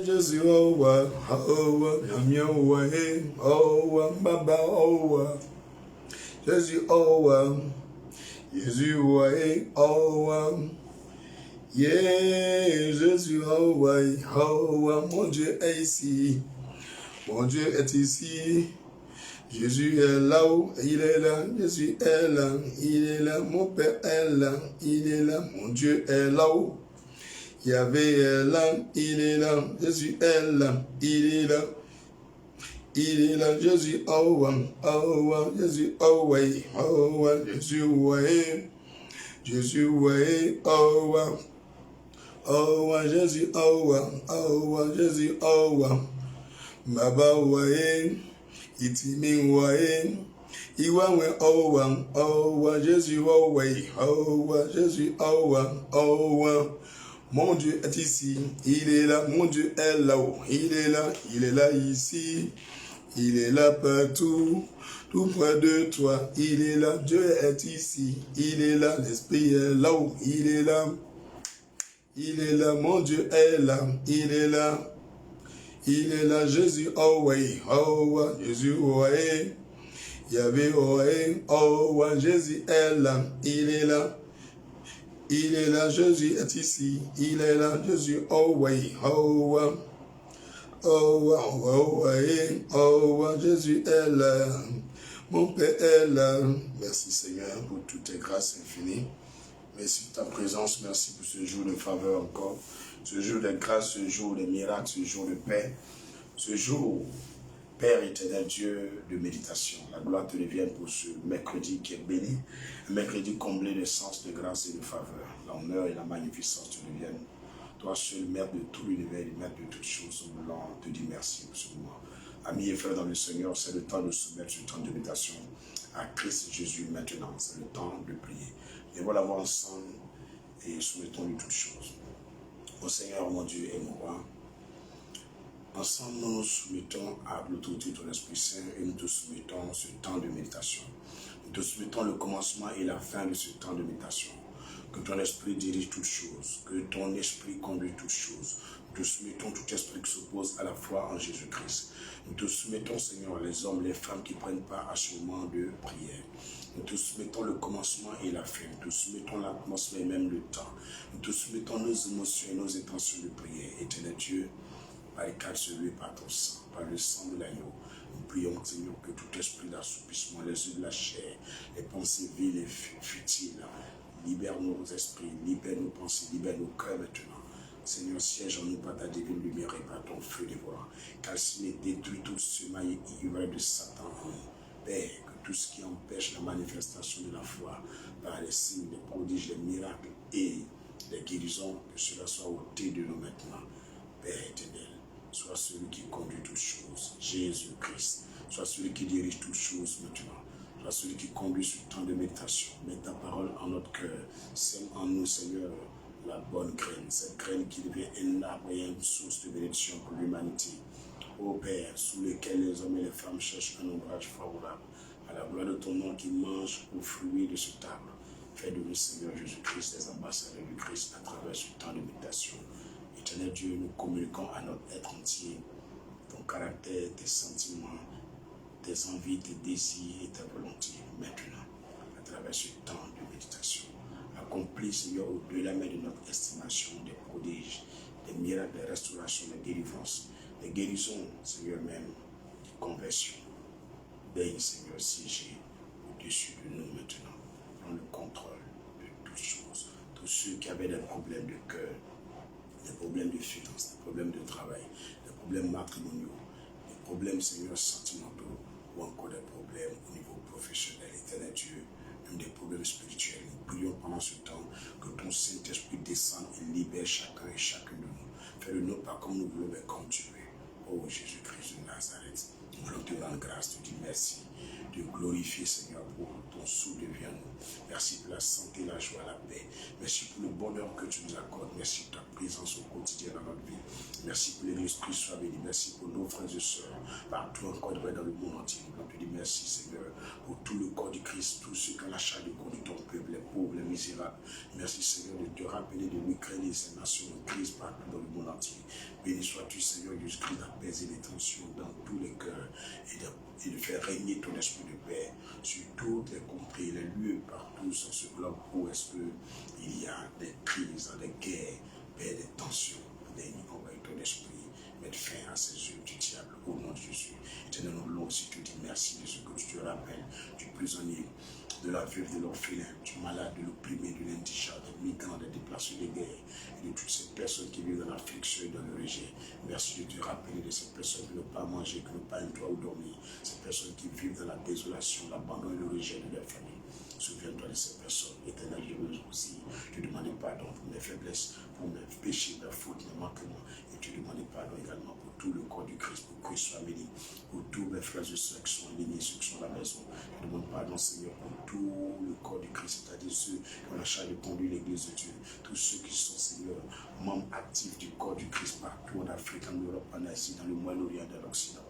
Jésus, Baba, Jésus, Jésus, yeah, Jésus, mon Dieu est ici, mon Dieu est ici, Jésus est là, il est là, Jésus est là, il est là, mon Père est là, il est là, mon Dieu est là-haut. Yahvé est là, il est là, Jésus est là, il est là. Il est là, Jésus, Jésus, Jésus, Jésus, Jésus, Jésus, Baba, Itimi, Iwawe, Jésus, Jésus, mon Dieu est ici, il est là, mon Dieu est là-haut, il est là ici, il est là partout, tout près de toi, il est là, Dieu est ici, il est là, l'Esprit est là-haut, il est là, mon Dieu est là, il est là, Jésus, Jésus, Yahvé, Jésus est là, il est là, Jésus est ici, il est là, Jésus, Jésus est là, mon Père est là. Merci Seigneur pour toutes tes grâces infinies. Merci pour ta présence, merci pour ce jour de faveur encore, ce jour de grâce, ce jour de miracles, ce jour de paix, ce jour, Père éternel Dieu, de méditation. La gloire te revienne pour ce mercredi qui est béni, un mercredi comblé de sens, de grâce et de faveur. L'honneur et la magnificence te reviennent. Toi seul, Maître de tout l'univers et Maître de toutes choses, nous voulons te dire merci pour ce moment. Amis et frères dans le Seigneur, c'est le temps de soumettre ce temps de méditation à Christ Jésus maintenant. C'est le temps de prier. Et voilà, voir ensemble et soumettons-lui toutes choses. Ô Seigneur, mon Dieu et mon roi, ensemble, nous nous soumettons à l'autorité de ton Esprit Saint et nous te soumettons ce temps de méditation. Nous te soumettons le commencement et la fin de ce temps de méditation. Que ton esprit dirige toutes choses, que ton esprit conduit toutes choses. Nous te soumettons tout esprit qui s'oppose à la foi en Jésus-Christ. Nous te soumettons, Seigneur, les hommes, les femmes qui prennent part à ce moment de prière. Nous te soumettons le commencement et la fin. Nous te soumettons l'atmosphère et même le temps. Nous te soumettons nos émotions et nos intentions de prière. Éternel Dieu, par les quatre celui par ton sang, par le sang de l'agneau. Nous prions, Seigneur, que tout esprit d'assoupissement, les yeux de la chair, les pensées viles et futiles, libère nos esprits, libère nos pensées, libère nos cœurs maintenant. Seigneur, siège en nous par ta divine lumière et par ton feu dévorant. Calcine et détruit tout ce maillet ivre de Satan en nous. Père, que tout ce qui empêche la manifestation de la foi par les signes, les prodiges, les miracles et les guérisons, que cela soit ôté de nous maintenant. Père éternel, sois celui qui conduit toutes choses, Jésus-Christ. Sois celui qui dirige toutes choses maintenant. Sois celui qui conduit ce temps de méditation. Mets ta parole en notre cœur. Sème en nous, Seigneur, la bonne graine. Cette graine qui devient un arbre et une source de bénédiction pour l'humanité. Ô Père, sous lequel les hommes et les femmes cherchent un ombrage favorable. À la gloire de ton nom qui mange aux fruits de ce arbre. Fais de nous, Seigneur Jésus-Christ, les ambassadeurs du Christ à travers ce temps de méditation. Éternel Dieu, nous communiquons à notre être entier ton caractère, tes sentiments, tes envies, tes désirs et ta volonté maintenant, à travers ce temps de méditation. Accomplis, Seigneur, au-delà de notre estimation, des prodiges, des miracles, des restaurations, des délivrances, des guérisons, Seigneur même, des conversions. Veille, Seigneur, siéger au-dessus de nous maintenant, dans le contrôle de toutes choses. Tous ceux qui avaient des problèmes de cœur, des problèmes de finances, des problèmes de travail, des problèmes matrimoniaux, des problèmes, Seigneur, sentimentaux, ou encore des problèmes au niveau professionnel, éternel Dieu, même des problèmes spirituels. Nous prions pendant ce temps que ton Saint-Esprit descende et libère chacun et chacune de nous. Fais-le non pas comme nous voulons, mais comme tu veux. Oh Jésus-Christ de Nazareth, nous voulons te rendre grâce, te dire merci, te glorifier Seigneur pour ton souffle devient nous. Merci pour la santé, la joie, la paix. Merci pour le bonheur que tu nous accordes. Merci pour ta présence au quotidien dans notre vie. Merci pour l'Église Christ soit béni. Merci pour nos frères et sœurs partout encore dans le monde entier. Nous voulons te dire merci Seigneur pour tout le corps du Christ, tous ceux qui ont la chair de corps de ton peuple, les pauvres, les misérables. Merci Seigneur de te rappeler de l'Ukraine et ces nations de crise partout dans le monde entier. Béni sois-tu Seigneur Jésus-Christ d'apaiser les tensions dans tous les cœurs et de faire régner ton esprit de paix sur toutes les contrées, les lieux partout sur ce globe où est-ce qu'il y a des crises, des guerres, des tensions. Béni avec ton esprit, mettre fin à ces œuvres du diable au nom de Jésus. Éternel, nous voulons aussi te dire merci de ce que tu te rappelles du prisonnier, de la veuve, de l'orphelin, du malade, de l'opprimé, de l'indigent, des migrants, des déplacés de guerre et de toutes ces personnes qui vivent dans l'affliction et dans le rejet. Merci de te rappeler de ces personnes qui n'ont pas mangé, qui n'ont pas un toit où dormir, ces personnes qui vivent dans la désolation, l'abandon et le rejet de leur famille. Souviens-toi de ces personnes. Éternel, je veux aussi te demander pardon pour mes faiblesses, pour mes péchés, mes fautes, mes manquements. Et te demander pardon également pour tout le corps du Christ, pour Christ soit béni. Pour tous mes frères et sœurs qui sont bénis, ceux qui sont à la maison. Je demande pardon, Seigneur, pour tout le corps du Christ, c'est-à-dire ceux qui ont la charge de conduire l'Église de Dieu. Tous ceux qui sont, Seigneur, membres actifs du corps du Christ partout en Afrique, en Europe, en Asie, dans le Moyen-Orient, dans l'Occident.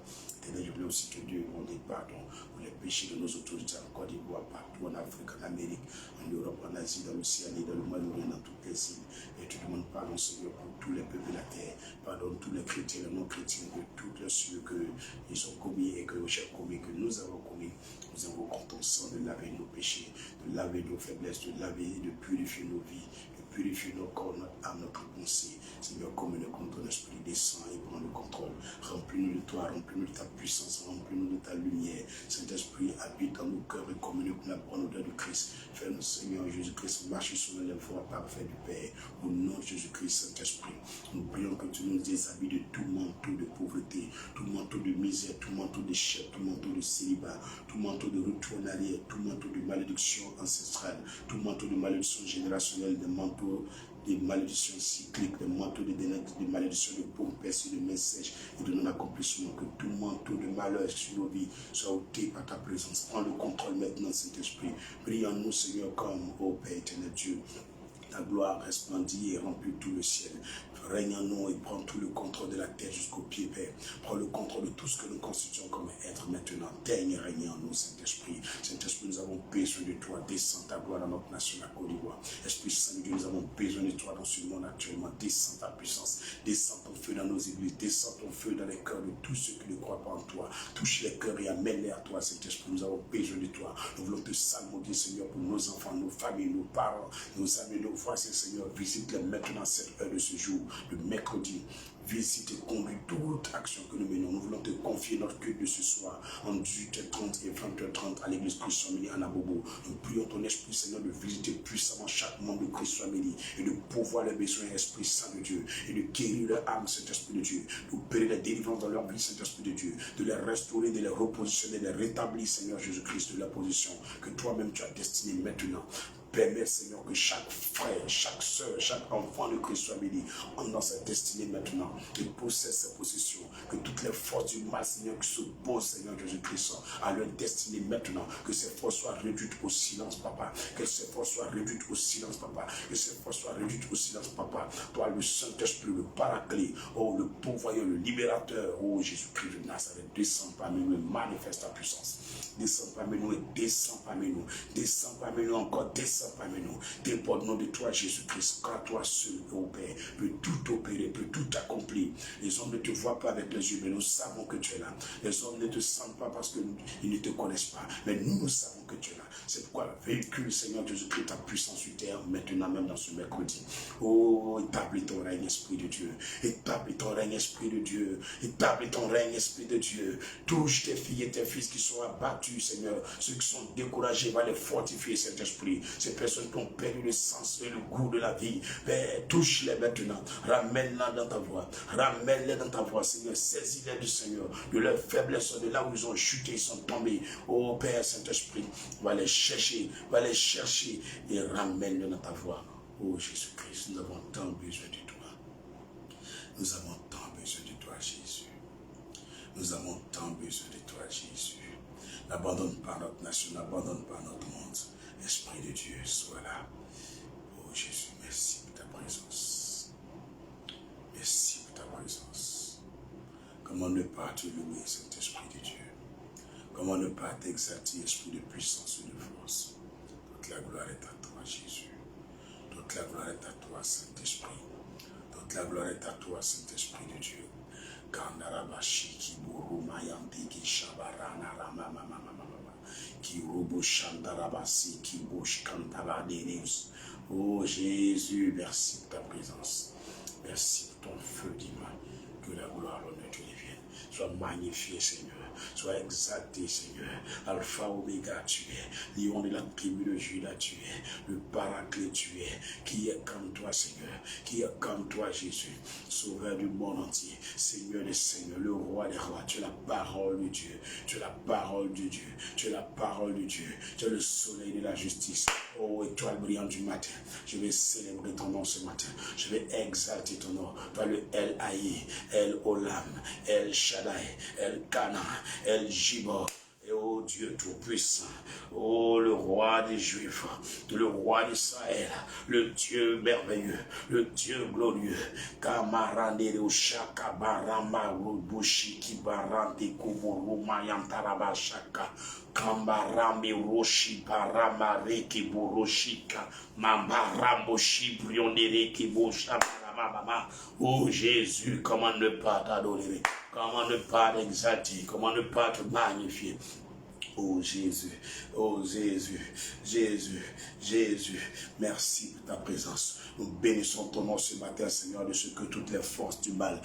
Je voulais aussi que Dieu nous dise pardon pour les péchés de nos autorités en Côte d'Ivoire, partout en Afrique, en Amérique, en Europe, en Asie, dans l'Océanie, dans le Moyen-Orient, dans toutes les îles. Et tu demandes pardon, Seigneur, pour tous les peuples de la terre. Pardonne tous les chrétiens et non-chrétiens de toutes les cieux qu'ils ont commis et que j'ai commis, que nous avons commis. Nous invoquons ton sang de laver nos péchés, de laver nos faiblesses, de laver et de purifier nos vies. Purifie nos corps, notre âme, notre pensée. Seigneur, commune contre ton esprit, descend et prend le contrôle. Remplis-nous de toi, remplis-nous de ta puissance, remplis-nous de ta lumière. Saint-Esprit, habite dans nos cœurs et commune avec la bonne odeur de Christ. Fais-nous, Seigneur Jésus-Christ, marcher sur les voies parfaites du Père. Au nom de Jésus-Christ, Saint-Esprit, nous prions que tu nous déshabilles de tout manteau de pauvreté, tout manteau de misère, tout manteau d'échec, tout manteau de célibat, tout manteau de retour en arrière, tout manteau de malédiction ancestrale, tout manteau de malédiction générationnelle, des manteaux des malédictions cycliques, des manteaux de malédictions de pommes percées, de mains sèches et de non-accomplissement, que tout manteau de malheur sur nos vies soit ôté par ta présence. Prends le contrôle maintenant, Saint-Esprit. Brille en nous, Seigneur, comme, ô Père éternel Dieu. Ta gloire resplendit et remplit tout le ciel. Règne en nous et prends tout le contrôle de la terre jusqu'au pied, Père. Prends le contrôle de tout ce que nous constituons comme être maintenant. Daigne et règne en nous, Saint-Esprit. Saint-Esprit, nous avons besoin de toi. Descends ta gloire dans notre nation, la Côte d'Ivoire. Esprit Saint de Dieu, nous avons besoin de toi dans ce monde actuellement. Descends ta puissance. Descends ton feu dans nos églises. Descends ton feu dans les cœurs de tous ceux qui ne croient pas en toi. Touche les cœurs et amène-les à toi, Saint-Esprit. Nous avons besoin de toi. Nous voulons te salmodier, Seigneur, pour nos enfants, nos familles, nos parents, nos amis, nos voisins, Seigneur. Visite-les maintenant cette heure de ce jour, le mercredi. Visite et conduis toute action que nous menons. Nous voulons te confier notre culte de ce soir en 18h30 et 20h30 à l'église Christ Family à Nabobo. Nous prions ton Esprit, Seigneur, de visiter puissamment chaque membre de Christ Family et de pouvoir les besoins, Esprit Saint de Dieu, et de guérir leur âme, Saint-Esprit de Dieu, d'opérer la délivrance dans leur vie, Saint-Esprit de Dieu, de les restaurer, de les repositionner, de les rétablir, Seigneur Jésus-Christ, de la position que toi-même tu as destinée maintenant. Permets, Seigneur, que chaque frère, chaque soeur, chaque enfant de Christ soit béni, entre dans sa destinée maintenant, et possède sa possession. Que toutes les forces du mal, Seigneur, qui s'opposent, Seigneur Jésus-Christ, à leur destinée maintenant, que ces forces soient réduites au silence, Papa. Que ces forces soient réduites au silence, Papa. Que ces forces soient réduites au silence, Papa. Toi, le Saint-Esprit, le Paraclet, oh, le pourvoyeur, le libérateur, oh, Jésus-Christ de Nazareth, descends parmi nous et manifeste ta puissance. Descends parmi nous et descends parmi nous. Descends parmi nous encore, descends parmi nous. Déborde-nous de toi, Jésus-Christ, car toi seul, ô Père, peut tout opérer, peut tout accomplir. Les hommes ne te voient pas avec les yeux, mais nous savons que tu es là. Les hommes ne te sentent pas parce qu'ils ne te connaissent pas, mais nous savons que tu es là. C'est pourquoi véhicule, Seigneur Jésus-Christ, ta puissance sur terre, maintenant même dans ce mercredi. Oh, établis ton règne, Esprit de Dieu. Établis ton règne, Esprit de Dieu. Établis ton règne, Esprit de Dieu. Touche tes filles et tes fils qui sont abattus, Seigneur. Ceux qui sont découragés, va les fortifier, cet esprit. Ces personnes qui ont perdu le sens et le goût de la vie, Père, touche-les maintenant. Ramène-les dans ta voie. Ramène-les dans ta voie, Seigneur. Saisis-les du Seigneur, de leur faiblesse, de là où ils ont chuté, ils sont tombés. Oh Père, Saint-Esprit, va les chercher et ramène-les dans ta voie. Oh Jésus-Christ, nous avons tant besoin de toi. Nous avons tant besoin de toi, Jésus. Nous avons tant besoin de toi, Jésus. N'abandonne pas notre nation, n'abandonne pas notre monde. Esprit de Dieu, sois là. Oh Jésus, merci pour ta présence. Merci pour ta présence. Comment ne pas te louer, cet Esprit de Dieu? Comment ne pas t'exalter, Esprit de puissance et de force? Toute la gloire est à toi, Jésus. Toute la gloire est à toi, Saint-Esprit. Toute la gloire est à toi, Saint-Esprit de Dieu. Kandarabashi kiburu mayandi kishabarana rama mama mama kirubu shandarabasi kibush kantaradeus. Oh Jésus, merci pour ta présence. Merci pour ton feu divin. Que la gloire, l'honneur te revienne. Sois magnifié, Seigneur. Sois exalté, Seigneur. Alpha, Oméga, tu es. Lion de la tribu de Judas, tu es. Le paraclet, tu es. Qui est comme toi, Seigneur? Qui est comme toi, Jésus? Sauveur du monde entier. Seigneur des seigneurs, le roi des rois. Tu es la parole de Dieu. Tu es la parole de Dieu. Tu es la parole de Dieu. Tu es le soleil de la justice. Oh, étoile brillante du matin. Je vais célébrer ton nom ce matin. Je vais exalter ton nom. Toi, le El Haï, El Olam, El Shaddai, El Kana, El Jibor. Et oh Dieu Tout-Puissant, oh le roi des Juifs, le roi d'Israël, le Dieu merveilleux, le Dieu glorieux, Kamarande Ushaka Barama Rubushi Kibarante Kuburuma Yantaraba Shaka, Kambarami Roshi Barama Reki Buroshika, Mambarambo Shibrionere Kibosha. Oh Jésus, comment ne pas t'adorer? Comment ne pas t'exalter? Comment ne pas te magnifier? Oh Jésus, oh Jésus, Jésus, Jésus, merci pour ta présence. Nous bénissons ton nom ce matin, Seigneur, de ce que toutes les forces du mal,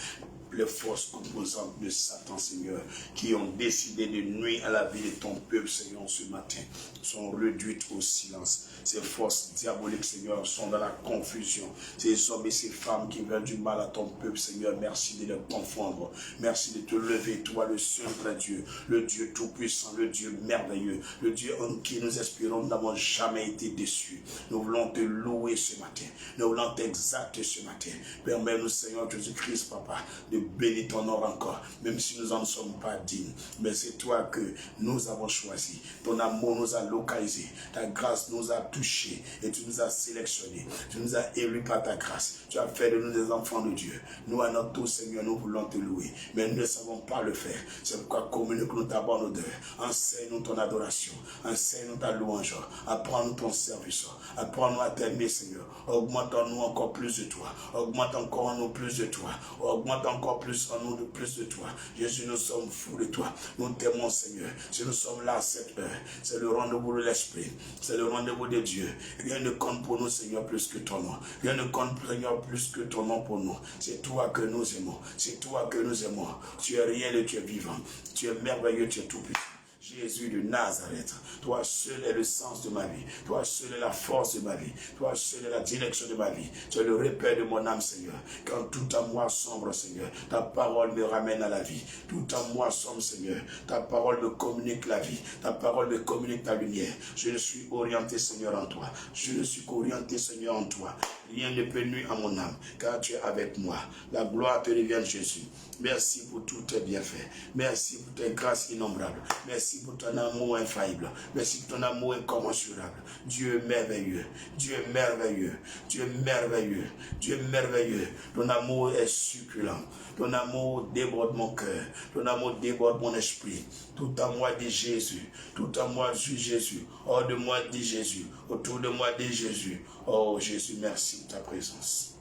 les forces composantes de Satan, Seigneur, qui ont décidé de nuire à la vie de ton peuple, Seigneur, ce matin, sont réduites au silence. Ces forces diaboliques, Seigneur, sont dans la confusion. Ces hommes et ces femmes qui veulent du mal à ton peuple, Seigneur, merci de les confondre. Merci de te lever, toi, le seul vrai Dieu, le Dieu tout-puissant, le Dieu merveilleux, le Dieu en qui nous espérons, nous n'avons jamais été déçus. Nous voulons te louer ce matin. Nous voulons t'exalter ce matin. Permets-nous, Seigneur Jésus-Christ, Papa, de bénir ton nom encore, même si nous n'en sommes pas dignes. Mais c'est toi que nous avons choisi. Ton amour nous a localisés. Ta grâce nous a touchés. Et tu nous as sélectionnés. Tu nous as élus par ta grâce. Tu as fait de nous des enfants de Dieu. Nous, à notre tour, Seigneur, nous voulons te louer. Mais nous ne savons pas le faire. C'est pourquoi communique-nous ta bonne odeur. Enseigne-nous ton adoration. Enseigne-nous ta louange. Apprends-nous ton service. Apprends-nous à t'aimer, Seigneur. Augmente en nous encore plus de toi. Augmente encore en nous plus de toi. Augmente encore plus en nous de plus de toi. Jésus, nous sommes fous de toi. Nous t'aimons, Seigneur. Si nous sommes là à cette heure, c'est le rendez-vous de l'Esprit. C'est le rendez-vous de Dieu. Rien ne compte pour nous, Seigneur, plus que ton nom. Rien ne compte, Seigneur, plus que ton nom pour nous. C'est toi que nous aimons. C'est toi que nous aimons. Tu es réel et tu es vivant. Tu es merveilleux, tu es tout-puissant. Jésus de Nazareth, toi seul est le sens de ma vie, toi seul est la force de ma vie, toi seul est la direction de ma vie, tu es le repère de mon âme, Seigneur. Quand tout à moi sombre, Seigneur, ta parole me ramène à la vie. Tout à moi sombre, Seigneur, ta parole me communique la vie, ta parole me communique ta lumière. Je ne suis orienté, Seigneur, en toi. Je ne suis qu'orienté, Seigneur, en toi. Rien ne peut nuire à mon âme, car tu es avec moi. La gloire te revient, Jésus. Merci pour tous tes bienfaits. Merci pour tes grâces innombrables. Merci pour ton amour infaillible. Merci pour ton amour incommensurable. Dieu merveilleux. Dieu merveilleux. Dieu merveilleux. Dieu merveilleux. Ton amour est succulent. Ton amour déborde mon cœur. Ton amour déborde mon esprit. Tout à moi dit Jésus. Tout à moi dit Jésus. Hors de moi dit Jésus. Autour de moi dit Jésus. Oh Jésus, merci pour ta présence.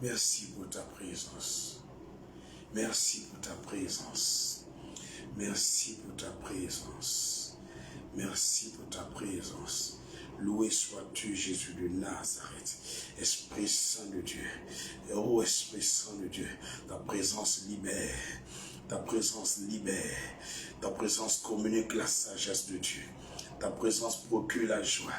Merci pour ta présence. Merci pour ta présence. Merci pour ta présence. Merci pour ta présence. Loué sois-tu, Jésus de Nazareth. Esprit Saint de Dieu. Oh, Esprit Saint de Dieu. Ta présence libère. Ta présence libère. Ta présence communique la sagesse de Dieu. Ta présence procure la joie.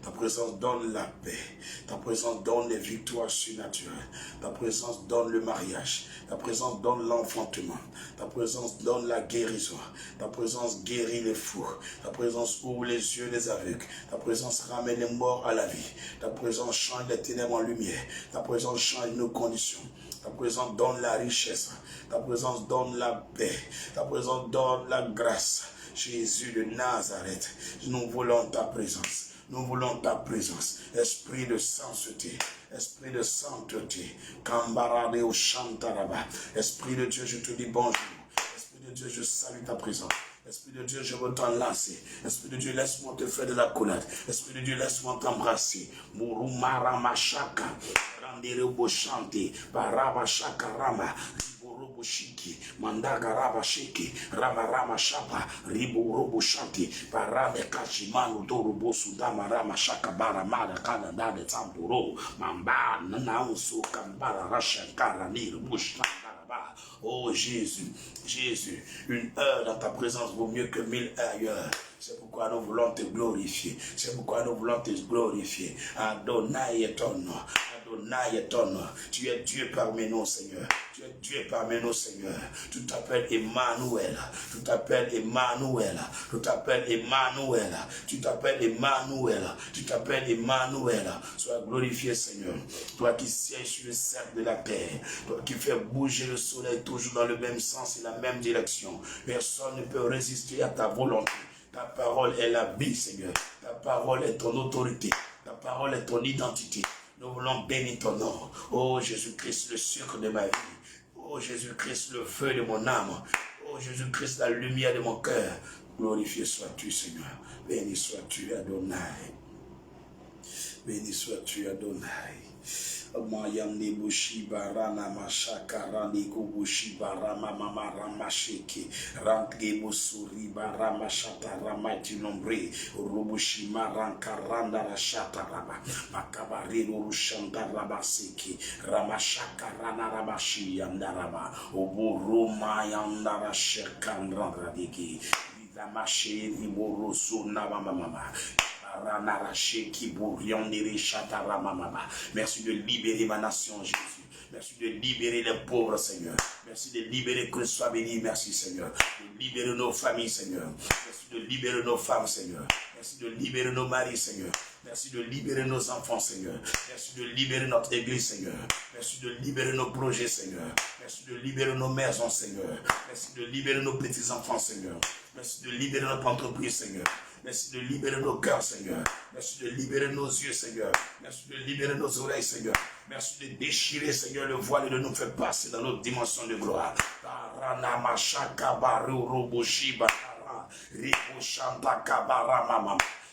Ta présence donne la paix. Ta présence donne les victoires surnaturelles. Ta présence donne le mariage. Ta présence donne l'enfantement. Ta présence donne la guérison. Ta présence guérit les fous. Ta présence ouvre les yeux des aveugles. Ta présence ramène les morts à la vie. Ta présence change les ténèbres en lumière. Ta présence change nos conditions. Ta présence donne la richesse. Ta présence donne la paix. Ta présence donne la grâce. Jésus de Nazareth, nous voulons ta présence. Nous voulons ta présence. Esprit de sainteté. Esprit de sainteté. Kambarade au Chantaraba. Esprit de Dieu, je te dis bonjour. Esprit de Dieu, je salue ta présence. Esprit de Dieu, je veux t'enlacer. Esprit de Dieu, laisse-moi te faire de la collade. Esprit de Dieu, laisse-moi t'embrasser. Murumara machaka. Randerebo chante. Baraba chakarama. Ribo shiki. Mandaga raba shiki. Rama shapa. Ribo shanti. Parade kachimano dorobo sudama rama shaka bara mada kanada de tamburo. Mamba nanausu kambara rashakara nirubushna. Oh Jésus, Jésus, une heure dans ta présence vaut mieux que 1000 ailleurs. C'est pourquoi nous voulons te glorifier. C'est pourquoi nous voulons te glorifier. Adonai est ton nom. Adonai est ton nom. Tu es Dieu parmi nous, Seigneur. Tu es Dieu parmi nous, Seigneur. Tu t'appelles Emmanuel. Tu t'appelles Emmanuel. Tu t'appelles Emmanuel. Tu t'appelles Emmanuel. Tu t'appelles Emmanuel. Sois glorifié, Seigneur. Toi qui sièges sur le cercle de la terre. Toi qui fais bouger le soleil toujours dans le même sens et la même direction. Personne ne peut résister à ta volonté. Ta parole est la vie, Seigneur. Ta parole est ton autorité. Ta parole est ton identité. Nous voulons bénir ton nom. Oh Jésus-Christ, le sucre de ma vie. Oh Jésus-Christ, le feu de mon âme. Oh Jésus-Christ, la lumière de mon cœur. Glorifié sois-tu, Seigneur. Béni sois-tu, Adonai. Béni sois-tu, Adonai. Mayamni bushi barana mashaka rani kubushi barama mama ramashiki rantge busuri barama shata ramati nombre rubushi maranka randa rashata raba makabari rushanda rabasiki ramashaka rana rabashi yandaraba oburuma yandara shekandra radiki ramashi riborusu mama. Merci de libérer ma nation, Jésus. Merci de libérer les pauvres, Seigneur. Merci de libérer que soit béni. Merci, Seigneur. De libérer nos familles, Seigneur. Merci de libérer nos femmes, Seigneur. Merci de libérer nos maris, Seigneur. Merci de libérer nos enfants, Seigneur. Merci de libérer notre église, Seigneur. Merci de libérer nos projets, Seigneur. Merci de libérer nos maisons, Seigneur. Merci de libérer nos petits-enfants, Seigneur. Merci de libérer notre entreprise, Seigneur. Merci de libérer nos cœurs, Seigneur. Merci de libérer nos yeux, Seigneur. Merci de libérer nos oreilles, Seigneur. Merci de déchirer, Seigneur, le voile et de nous faire passer dans notre dimension de gloire.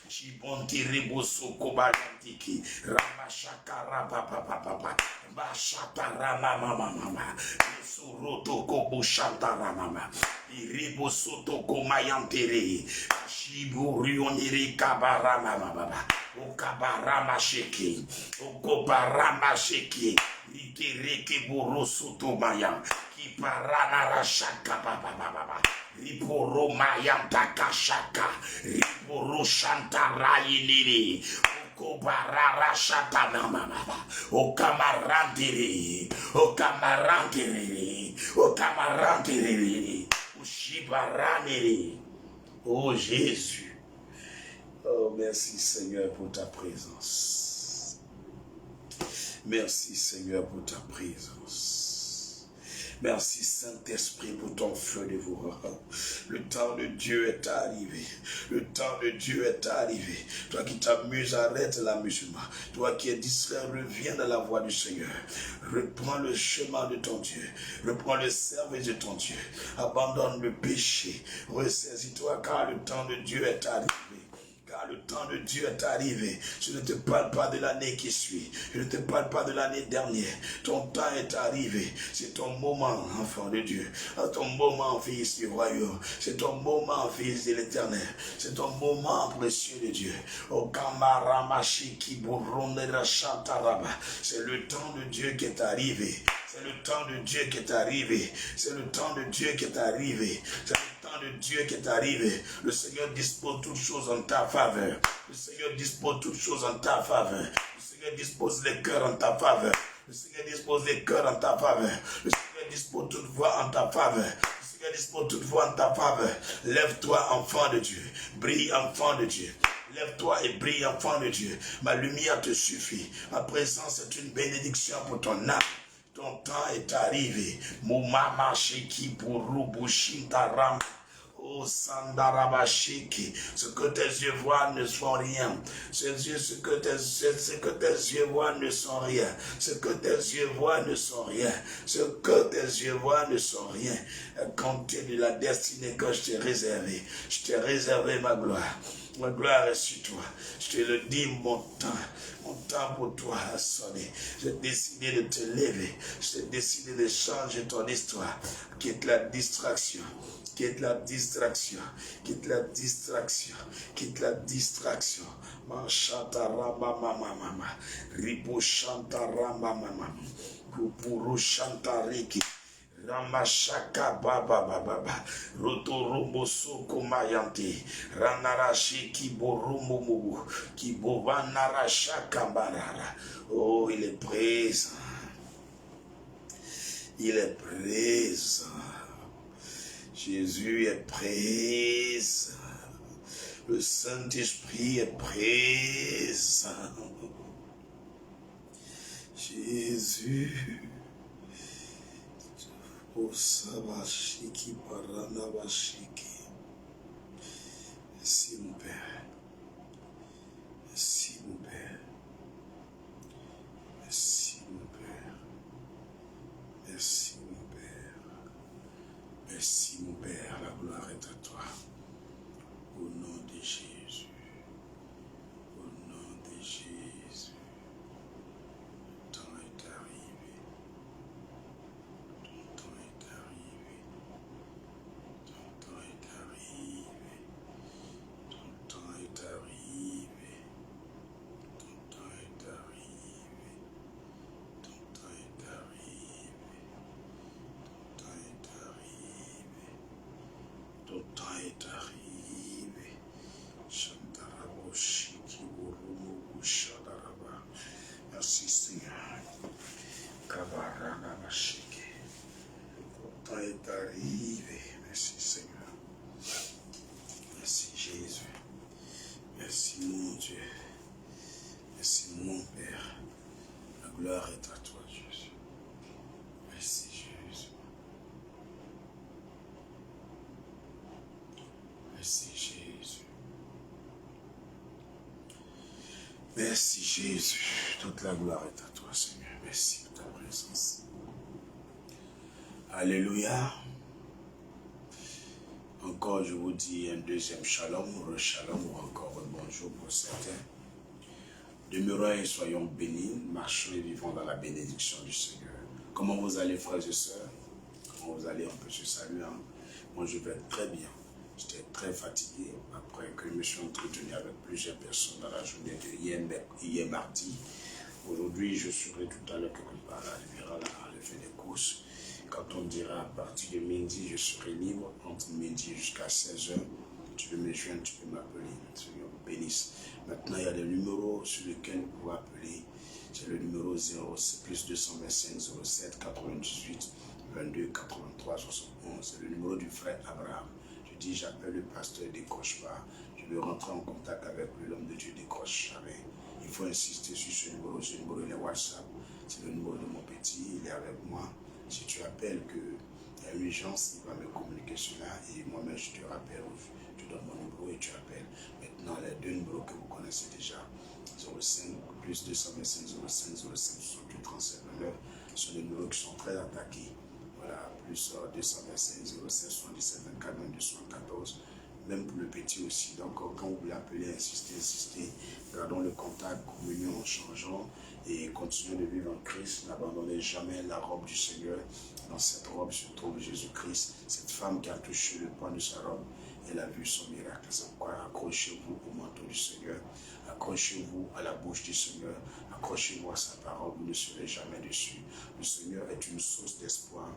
Chibonti riboso kobalantiki ramashaka rapapapapa bashata ramamamama suroto kobushanta ramama iriboso to komayantere chiburioniri kabaramamama okabarama sheki okobarama sheki itereke boroso to mayan kiparana rashaka papapapa Riporo mayanta kashaka, riporo shantarayi okobarara shatana mama, okamarantiri, ushibaraniri. Oh Jésus, oh merci Seigneur pour ta présence. Merci Seigneur pour ta présence. Merci Saint-Esprit pour ton feu dévorant. Le temps de Dieu est arrivé. Le temps de Dieu est arrivé. Toi qui t'amuses, arrête l'amusement. Toi qui es distrait, reviens dans la voie du Seigneur. Reprends le chemin de ton Dieu. Reprends le service de ton Dieu. Abandonne le péché. Ressaisis-toi car le temps de Dieu est arrivé. Car le temps de Dieu est arrivé. Je ne te parle pas de l'année qui suit. Je ne te parle pas de l'année dernière. Ton temps est arrivé. C'est ton moment, enfant de Dieu. Ton moment, fils du royaume. C'est ton moment, fils de l'éternel. C'est ton moment, précieux de Dieu. C'est le temps de Dieu qui est arrivé. C'est le temps de Dieu qui est arrivé. C'est le temps de Dieu qui est arrivé. C'est le temps de Dieu qui est arrivé. Le Seigneur dispose toutes choses en ta faveur. Le Seigneur dispose toutes choses en ta faveur. Le Seigneur dispose les cœurs en ta faveur. Le Seigneur dispose les cœurs en ta faveur. Le Seigneur dispose toute voix en ta faveur. Le Seigneur dispose toute voix en ta faveur. Lève-toi, enfant de Dieu. Brille, enfant de Dieu. Lève-toi et brille, enfant de Dieu. Ma lumière te suffit. Ma présence est une bénédiction pour ton âme. Ton ton temps est arrivé. Moumama Sheki Burubu Shintaram. Oh Sandarabashiki, ce que tes yeux voient ne sont rien. Ce que tes yeux voient ne sont rien. Ce que tes yeux voient ne sont rien. Ce que tes yeux voient ne sont rien. Compte de la destinée que je t'ai réservée. Je t'ai réservé ma gloire. Ma gloire est sur toi. Je te le dis, mon temps pour toi a sonné. J'ai décidé de te lever. J'ai décidé de changer ton histoire. Quitte la distraction. Quitte la distraction, quitte la distraction, quitte la distraction. Manchantaramba mama, ripo chantaramba mama, pupuru chantariki, ramashaka baba, rotorombo soko mayanti, ranarashi kiborombo mubu, kibovanaracha kambarara. Oh, il est présent. Il est présent. Jésus est présent. Le Saint-Esprit est présent. Jésus. Osabashiki paranabashiki. Merci mon Père. Merci mon Père. Merci mon Père. Merci mon Père. Merci mon Père, la gloire est à toi. Au nom de Jésus. Au nom de Jésus. Le temps est arrivé. Ton temps est arrivé. Ton temps est arrivé. Ton temps est arrivé. Ton temps est arrivé. Ton temps est arrivé. Ton temps est arrivé. Ton temps est arrivé. Chantarabo Shiki Burumu Shadaraba. Merci Seigneur. Kabarana Mashiki. Ton temps est arrivé. Merci Seigneur. Merci Jésus. Merci mon Dieu. Merci mon Père. La gloire est à toi Jésus. Merci Jésus. Merci Jésus. Merci Jésus. Toute la gloire est à toi Seigneur. Merci de ta présence. Alléluia. Encore je vous dis un deuxième shalom, re-shalom ou encore un bonjour pour certains. Demeurons et soyons bénis, marchons et vivons dans la bénédiction du Seigneur. Comment vous allez frères et sœurs? Comment vous allez? On peut se saluer. Moi je vais très bien. J'étais très fatigué après que je me suis entretenu avec plusieurs personnes dans la journée de hier mardi. Aujourd'hui, je serai tout à l'heure quelque part à Riviera, à faire des courses. Quand on dira à partir de midi, je serai libre, entre midi jusqu'à 16h. Tu peux me joindre, tu peux m'appeler. Seigneur vous bénisse. Maintenant, il y a des numéros sur lesquels vous pouvez appeler. C'est le numéro 0, plus 225 07 98 22 83 71. C'est le numéro du frère Abraham. Je dis, j'appelle le pasteur, décroche pas. Je veux rentrer en contact avec l'homme de Dieu, décroche jamais. Il faut insister sur ce numéro il est WhatsApp. C'est le numéro de mon petit, il est avec moi. Si tu appelles qu'il y a une urgence, il va me communiquer cela et moi-même je te rappelle, je te donne mon numéro et tu appelles. Maintenant, les deux numéros que vous connaissez déjà, 05 plus 225 05 05 68 37 29, sont des numéros qui sont très attaqués. Voilà, plus 225 07 77 24 22 74. Même pour le petit aussi. Donc, quand vous voulez appeler, insistez. Gardons le contact, communion, changeons et continuons de vivre en Christ. N'abandonnez jamais la robe du Seigneur. Dans cette robe se trouve Jésus-Christ. Cette femme qui a touché le pan de sa robe, elle a vu son miracle. C'est pourquoi accrochez-vous au manteau du Seigneur. Accrochez-vous à la bouche du Seigneur. Accrochez-vous à sa parole. Vous ne serez jamais déçus. Le Seigneur est une source d'espoir.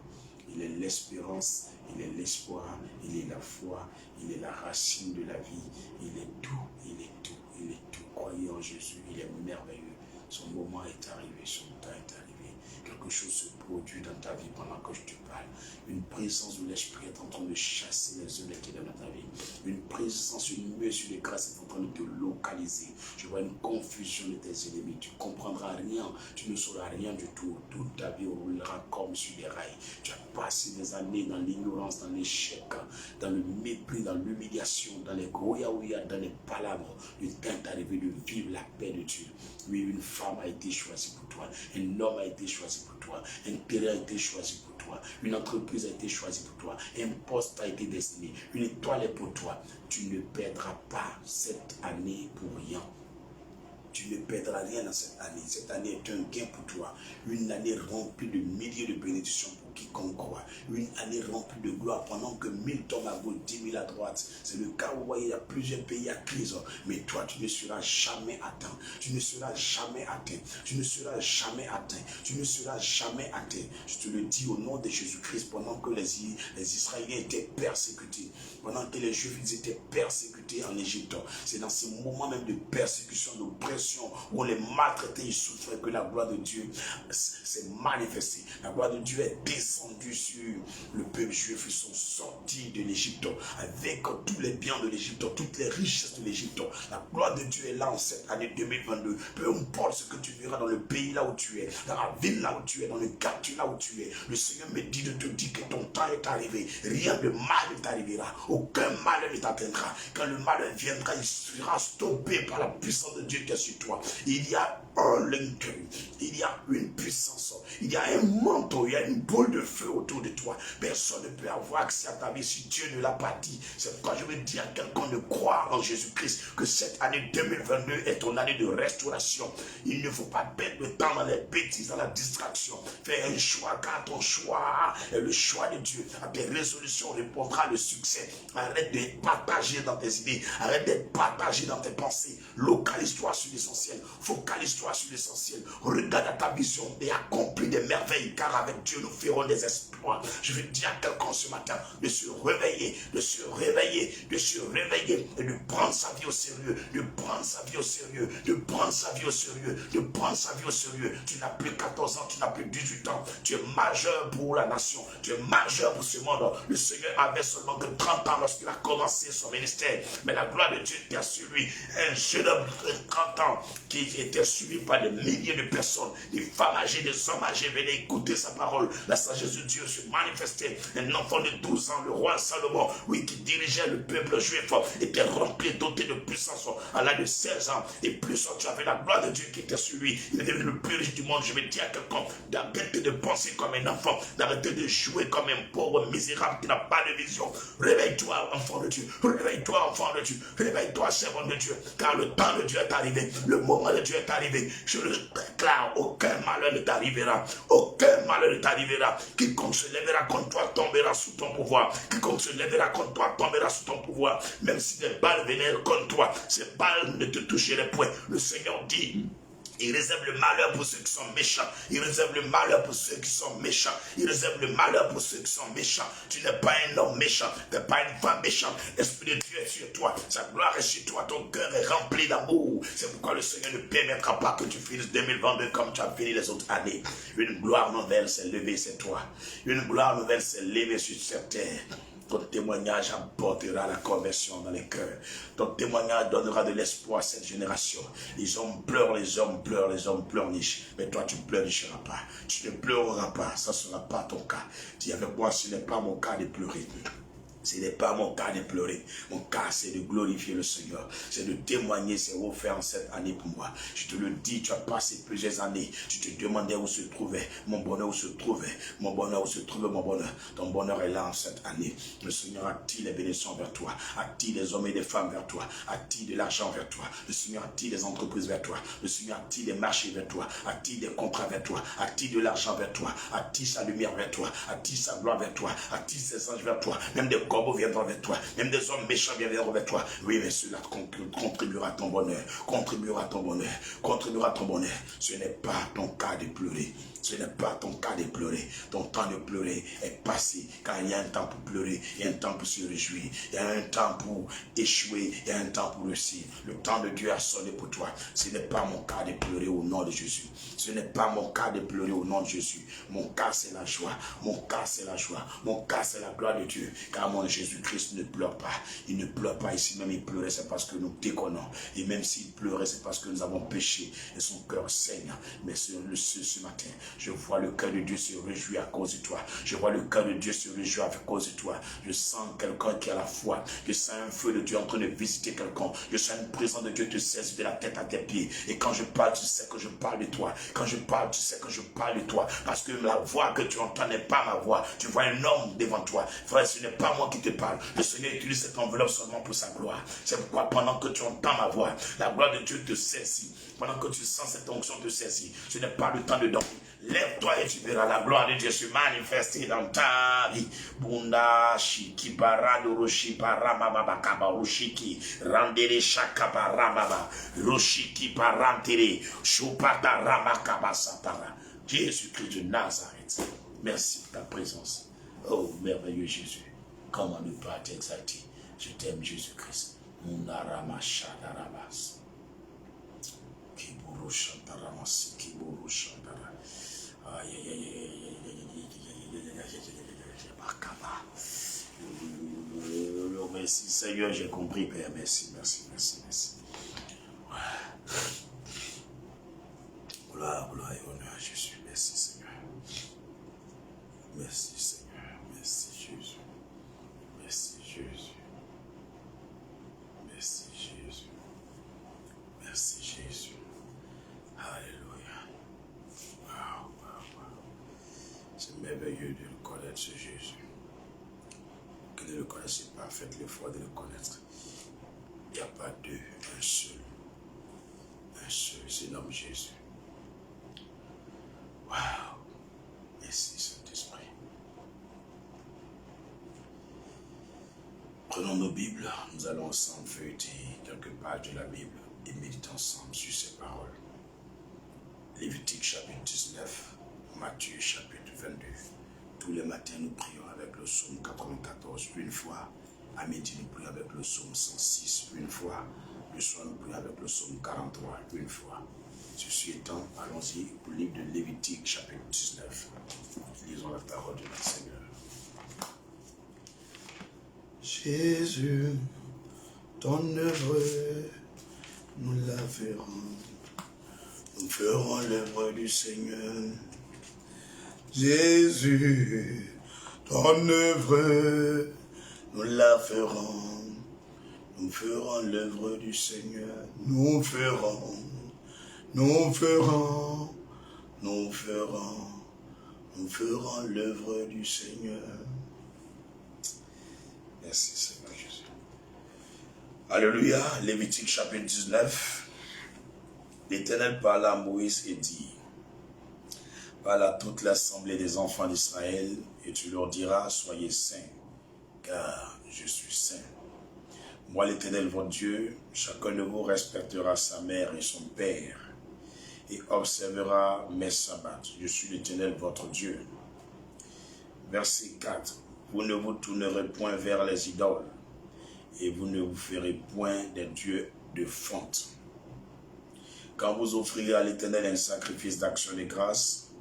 Il est l'espérance, il est l'espoir, il est la foi, il est la racine de la vie. Il est tout, il est tout, il est tout. Croyez en Jésus, il est merveilleux. Son moment est arrivé, son temps est arrivé. quelque chose se produit dans ta vie pendant que je te parle. Une présence de l'Esprit est en train de chasser les œuvres qui sont dans ta vie. Une présence, une mesure de grâce est en train de te localiser. Je vois une confusion de tes ennemis. Tu ne comprendras rien, tu ne sauras rien du tout. Toute ta vie roulera comme sur des rails. Tu as passé des années dans l'ignorance, dans l'échec, dans le mépris, dans l'humiliation, dans les goyaouya, dans les palabres. Le temps est arrivé de vivre la paix de Dieu. Oui, une femme a été choisie pour toi. Un homme a été choisi pour toi. Un terrain a été choisi pour toi. Une entreprise a été choisie pour toi. Un poste a été destiné. Une étoile est pour toi. Tu ne perdras pas cette année pour rien. Tu ne perdras rien dans cette année. Cette année est un gain pour toi. Une année remplie de milliers de bénédictions pour quiconque croit. Une année remplie de gloire pendant que 1000 tombent à gauche, 10 000 à droite. C'est le cas où il y a plusieurs pays à crise. Mais toi, tu ne seras jamais atteint. Tu ne seras jamais atteint. Tu ne seras jamais atteint. Tu ne seras jamais atteint. Je te le dis au nom de Jésus-Christ, pendant que les Israéliens étaient persécutés, pendant que les Juifs étaient persécutés en Égypte, c'est dans ce moment même de persécution, d'oppression, où on les maltraitait, ils souffraient, que la gloire de Dieu s'est manifestée. La gloire de Dieu est descendue sur le peuple juif. Ils sont sortis de l'Égypte avec tous les biens de l'Égypte, toutes les richesses de l'Égypte. La gloire de Dieu est là en cette année 2022. Peu importe ce que tu verras dans le pays là où tu es, dans la ville là où tu es, dans le quartier là où tu es, le Seigneur me dit de te dire que ton temps est arrivé. Rien de mal ne t'arrivera. Aucun malheur ne t'atteindra. Quand le malheur viendra, il sera stoppé par la puissance de Dieu qui est sur toi. Il y a un linker, il y a une puissance, il y a un manteau, il y a une boule de feu autour de toi. Personne ne peut avoir accès à ta vie si Dieu ne l'a pas dit. C'est pourquoi je veux dire à quelqu'un de croire en Jésus-Christ que cette année 2022 est ton année de restauration. Il ne faut pas perdre le temps dans les bêtises, dans la distraction. Fais un choix, car ton choix est le choix de Dieu. À tes résolutions répondra le succès. Arrête de partager dans tes idées, arrête de partager dans tes pensées. Localise-toi sur l'essentiel, focalise-toi sur l'essentiel. Regarde à ta vision et accomplis des merveilles, car avec Dieu nous ferons des exploits. Je veux dire à quelqu'un ce matin de se réveiller, de se réveiller, de se réveiller et de prendre sa vie au sérieux, de prendre sa vie au sérieux, de prendre sa vie au sérieux, de prendre sa vie au sérieux. Tu n'as plus 14 ans, tu n'as plus 18 ans, tu es majeur pour la nation, tu es majeur pour ce monde. Le Seigneur avait seulement que 30 ans lorsqu'il a commencé son ministère, mais la gloire de Dieu était sur lui. Un jeune homme de 30 ans qui était suivi par des milliers de personnes, des femmes âgées, des hommes âgés venaient écouter sa parole. La sagesse de Dieu se manifestait. Un enfant de 12 ans, le roi Salomon, oui, qui dirigeait le peuple juif, était rempli, doté de puissance à l'âge de 16 ans. Et plus tu avais la gloire de Dieu qui était sur lui. Il est devenu le plus riche du monde. Je vais dire à quelqu'un d'arrêter de penser comme un enfant, d'arrêter de jouer comme un pauvre misérable qui n'a pas de vision. Réveille-toi, enfant de Dieu. Réveille-toi, enfant de Dieu. Réveille-toi, servant de Dieu. Car le temps de Dieu est arrivé. Le moment de Dieu est arrivé. Je le déclare, aucun malheur ne t'arrivera. Aucun malheur ne t'arrivera. Quiconque se lèvera contre toi tombera sous ton pouvoir. Quiconque se lèvera contre toi tombera sous ton pouvoir. Même si des balles venaient contre toi, ces balles ne te toucheraient point. Le Seigneur dit: il réserve le malheur pour ceux qui sont méchants. Il réserve le malheur pour ceux qui sont méchants. Il réserve le malheur pour ceux qui sont méchants. Tu n'es pas un homme méchant. Tu n'es pas une femme méchante. L'Esprit de Dieu est sur toi. Sa gloire est sur toi. Ton cœur est rempli d'amour. C'est pourquoi le Seigneur ne permettra pas que tu finisses 2022 comme tu as fini les autres années. Une gloire nouvelle s'est levée, c'est toi. Une gloire nouvelle s'est levée sur cette terre. Ton témoignage apportera la conversion dans les cœurs. Ton témoignage donnera de l'espoir à cette génération. Les hommes pleurent, les hommes pleurent, les hommes pleurnichent. Mais toi, tu ne pleurnicheras pas. Tu ne pleureras pas. Ça ne sera pas ton cas. Dis avec moi, ce n'est pas mon cas de pleurer. Ce n'est pas mon cas de pleurer. Mon cas, c'est de glorifier le Seigneur. C'est de témoigner, c'est offert en cette année pour moi. Je te le dis, tu as passé plusieurs années. Tu te demandais où se trouvait mon bonheur, où se trouvait mon bonheur, où se trouvait mon bonheur. Ton bonheur est là en cette année. Le Seigneur attire les bénédictions vers toi. Attire des hommes et des femmes vers toi. Attire de l'argent vers toi. Le Seigneur attire des entreprises vers toi. Le Seigneur attire des marchés vers toi. Attire des contrats vers toi. Attire de l'argent vers toi. Attire sa lumière vers toi. Attire sa gloire vers toi. Attire ses anges vers toi. Même des corbeaux viendront vers toi. Même des hommes méchants viendront vers toi. Oui, mais cela contribuera à ton bonheur. Contribuera à ton bonheur. Contribuera à ton bonheur. Ce n'est pas ton cas de pleurer. Ce n'est pas ton cas de pleurer. Ton temps de pleurer est passé. Car il y a un temps pour pleurer, il y a un temps pour se réjouir, il y a un temps pour échouer, il y a un temps pour réussir. Le temps de Dieu a sonné pour toi. Ce n'est pas mon cas de pleurer au nom de Jésus. Ce n'est pas mon cas de pleurer au nom de Jésus. Mon cas, c'est la joie. Mon cas, c'est la joie. Mon cas, c'est la gloire de Dieu. Car mon Jésus-Christ ne pleure pas. Il ne pleure pas ici. Même il pleurait, c'est parce que nous déconnons. Et même s'il pleurait, c'est parce que nous avons péché. Et son cœur saigne. Mais ce matin, je vois le cœur de Dieu se réjouir à cause de toi. Je vois le cœur de Dieu se réjouir à cause de toi. Je sens quelqu'un qui a la foi. Je sens un feu de Dieu en train de visiter quelqu'un. Je sens une présence de Dieu te saisir de la tête à tes pieds. Et quand je parle, tu sais que je parle de toi. Quand je parle, tu sais que je parle de toi. Parce que la voix que tu entends n'est pas ma voix. Tu vois un homme devant toi. Frère, ce n'est pas moi qui te parle. Le Seigneur utilise cette enveloppe seulement pour sa gloire. C'est pourquoi pendant que tu entends ma voix, la gloire de Dieu te saisit. Pendant que tu sens cette onction te saisir, ce n'est pas le temps de dormir. Lève-toi et tu verras la gloire de Dieu se manifester dans ta vie. Bunda shiki barado roshi paramaba kaba roshiki randere shaka paramaba roshiki parantere shupata ramakaba satara. Jésus-Christ de Nazareth, merci pour ta présence. Oh merveilleux Jésus, comment ne pas t'exalter? Je t'aime Jésus-Christ. Munarama shadarabas. Kiburu shantaramasi kiburu shantara. Merci Seigneur, j'ai compris Père, merci. Gloire et honneur à Jésus, merci Seigneur. Merci Seigneur, merci Jésus. Merci Jésus. Merci Jésus. Merci Jésus. Alléluia. Wow. C'est merveilleux de le connaître, ce Jésus. Que ne le connaissez pas, faites l'effort de le connaître. Il n'y a pas deux, un seul. Un seul, c'est l'homme Jésus. Waouh. Merci Saint-Esprit. Prenons nos Bibles, nous allons ensemble feuilleter quelques pages de la Bible et méditer ensemble sur ces paroles. Lévitique chapitre 19, Matthieu chapitre 22. Tous les matins, nous prions avec le psaume 94 une fois. À midi, nous prions avec le psaume 106 une fois. Le soir, nous prions avec le psaume 43 une fois. Ceci étant, allons-y au livre de Lévitique chapitre 19. Lisons la parole de notre Seigneur. Jésus, ton œuvre, nous la verrons. Nous ferons l'œuvre du Seigneur. Jésus, ton œuvre, nous la ferons. Nous ferons l'œuvre du Seigneur. Nous ferons l'œuvre du Seigneur. Merci Seigneur Jésus. Alléluia. Lévitique chapitre 19. L'Éternel parla à Moïse et dit: parle à toute l'assemblée des enfants d'Israël et tu leur diras: soyez saints, car je suis saint. Moi l'Éternel votre Dieu, chacun de vous respectera sa mère et son père et observera mes sabbats. Je suis l'Éternel votre Dieu. Verset 4. Vous ne vous tournerez point vers les idoles et vous ne vous ferez point des dieux de fonte. Quand vous offrirez à l'Éternel un sacrifice d'action de grâce,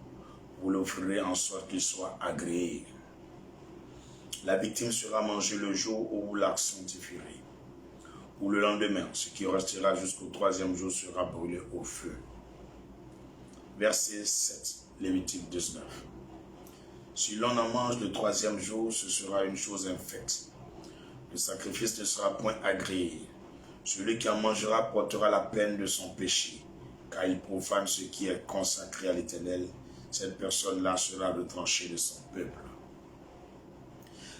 vous l'offrirez en sorte qu'il soit agréé. La victime sera mangée le jour où vous la sanctifierez, ou le lendemain. Ce qui restera jusqu'au 3e jour sera brûlé au feu. Verset 7, Lévitique 19. Si l'on en mange le 3e jour, ce sera une chose infecte. Le sacrifice ne sera point agréé. Celui qui en mangera portera la peine de son péché, car il profane ce qui est consacré à l'Éternel. Cette personne-là sera retranchée de son peuple.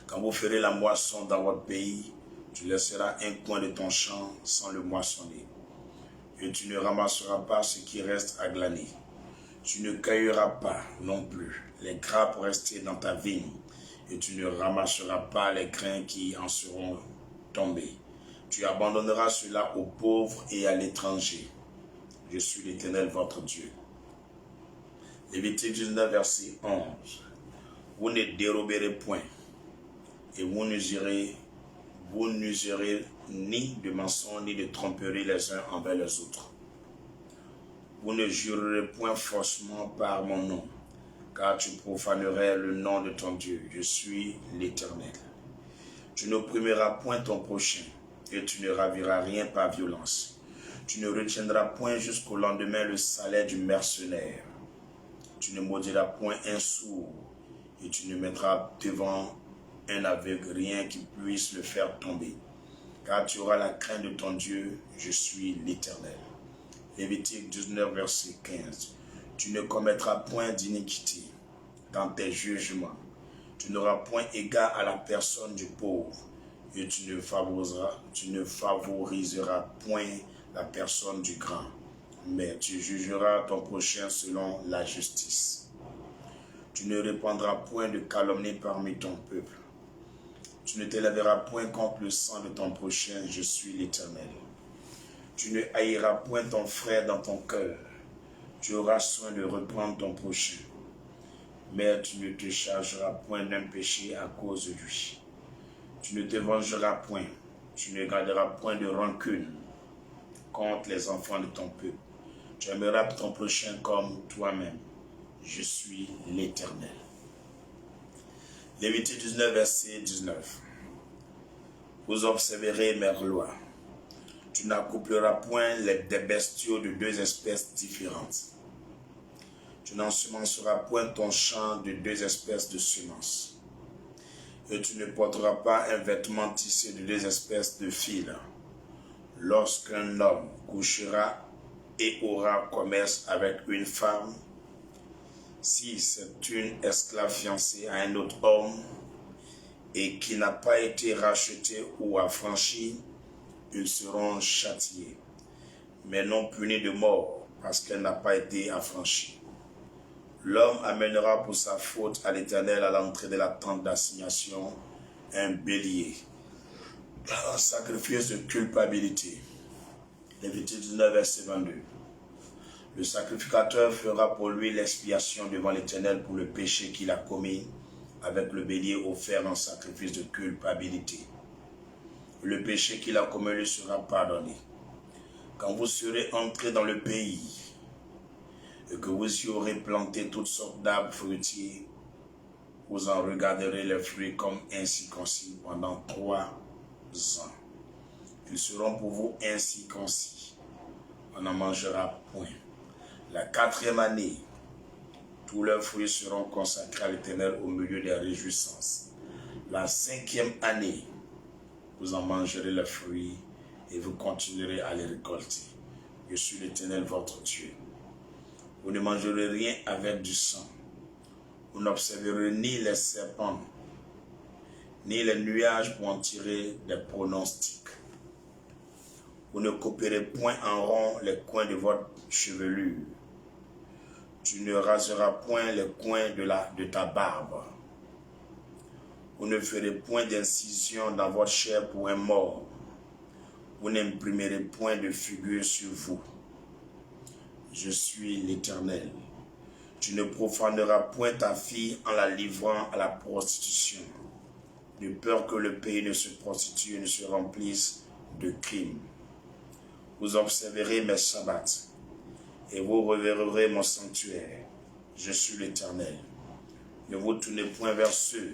Quand vous ferez la moisson dans votre pays, tu laisseras un coin de ton champ sans le moissonner. Et tu ne ramasseras pas ce qui reste à glaner. Tu ne cueilleras pas non plus les grappes restées dans ta vigne, et tu ne ramasseras pas les grains qui en seront tombés. Tu abandonneras cela aux pauvres et à l'étranger. Je suis l'Éternel votre Dieu. Lévitique 19, verset 11. Vous ne déroberez point et vous n'userez ni de mensonge ni de tromperie les uns envers les autres. Vous ne jurerez point faussement par mon nom, car tu profanerais le nom de ton Dieu. Je suis l'Éternel. Tu n'opprimeras point ton prochain, et tu ne raviras rien par violence. Tu ne retiendras point jusqu'au lendemain le salaire du mercenaire. Tu ne maudiras point un sourd, et tu ne mettras devant un aveugle rien qui puisse le faire tomber. Car tu auras la crainte de ton Dieu, je suis l'Éternel. Lévitique 19, verset 15. Tu ne commettras point d'iniquité dans tes jugements. Tu n'auras point égard à la personne du pauvre, et tu ne favoriseras point la personne du grand, mais tu jugeras ton prochain selon la justice. Tu ne répandras point de calomnie parmi ton peuple. Tu ne t'élèveras point contre le sang de ton prochain, je suis l'Éternel. Tu ne haïras point ton frère dans ton cœur. Tu auras soin de reprendre ton prochain. Mais tu ne te chargeras point d'un péché à cause de lui. Tu ne te vengeras point. Tu ne garderas point de rancune contre les enfants de ton peuple. Tu aimeras ton prochain comme toi-même. Je suis l'Éternel. Lévitique 19, verset 19. Vous observerez mes lois. Tu n'accoupleras point des bestiaux de deux espèces différentes. Tu n'ensemenceras point ton champ de deux espèces de semences. Et tu ne porteras pas un vêtement tissé de deux espèces de fils. Lorsqu'un homme couchera et aura commerce avec une femme, si c'est une esclave fiancée à un autre homme et qui n'a pas été rachetée ou affranchie, ils seront châtiés, mais non punis de mort parce qu'elle n'a pas été affranchie. L'homme amènera pour sa faute à l'Éternel à l'entrée de la tente d'assignation un bélier, un sacrifice de culpabilité. Lévitique 19, verset 22. Le sacrificateur fera pour lui l'expiation devant l'Éternel pour le péché qu'il a commis avec le bélier offert en sacrifice de culpabilité. Le péché qu'il a commis lui sera pardonné. Quand vous serez entrés dans le pays et que vous y aurez planté toutes sortes d'arbres fruitiers, vous en regarderez les fruits comme ainsi concis pendant 3 ans. Ils seront pour vous ainsi concis. On n'en mangera point. La 4e année, tous leurs fruits seront consacrés à l'Éternel au milieu des réjouissances. La 5e année, vous en mangerez les fruits et vous continuerez à les récolter. Je suis l'Éternel votre Dieu. Vous ne mangerez rien avec du sang. Vous n'observerez ni les serpents, ni les nuages pour en tirer des pronostics. Vous ne couperez point en rond les coins de votre chevelure. Tu ne raseras point les coins de ta barbe. Vous ne ferez point d'incision dans votre chair pour un mort. Vous n'imprimerez point de figure sur vous. Je suis l'Éternel. Tu ne profaneras point ta fille en la livrant à la prostitution, de peur que le pays ne se prostitue et ne se remplisse de crimes. Vous observerez mes sabbats et vous reverrez mon sanctuaire. Je suis l'Éternel. Ne vous tournez point vers ceux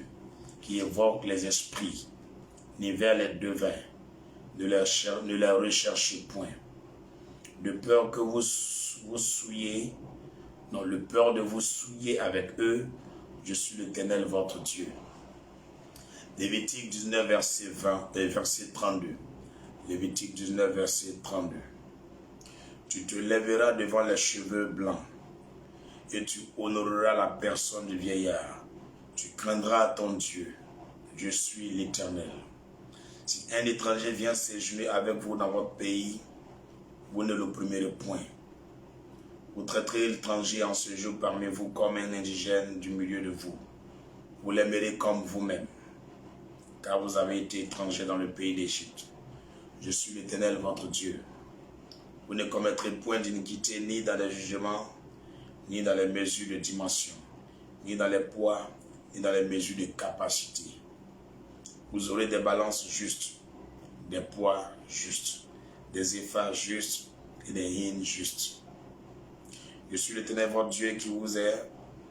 qui évoquent les esprits, ni vers les devins. Ne les recherchez point. De peur que vous souillez, non, le peur de vous souiller avec eux, je suis l'Éternel votre Dieu. Lévitique 19, verset 32. Lévitique 19, verset 32. Tu te lèveras devant les cheveux blancs et tu honoreras la personne du vieillard. Tu craindras ton Dieu. Je suis l'Éternel. Si un étranger vient séjourner avec vous dans votre pays, vous ne l'opprimerez point. Vous traiterez l'étranger en séjour parmi vous comme un indigène du milieu de vous. Vous l'aimerez comme vous-même, car vous avez été étranger dans le pays d'Égypte. Je suis l'Éternel votre Dieu. Vous ne commettrez point d'iniquité ni dans les jugements, ni dans les mesures de dimension, ni dans les poids, ni dans les mesures de capacité. Vous aurez des balances justes, des poids justes, des efforts justes et des hymnes justes. Je suis l'Éternel votre Dieu qui vous a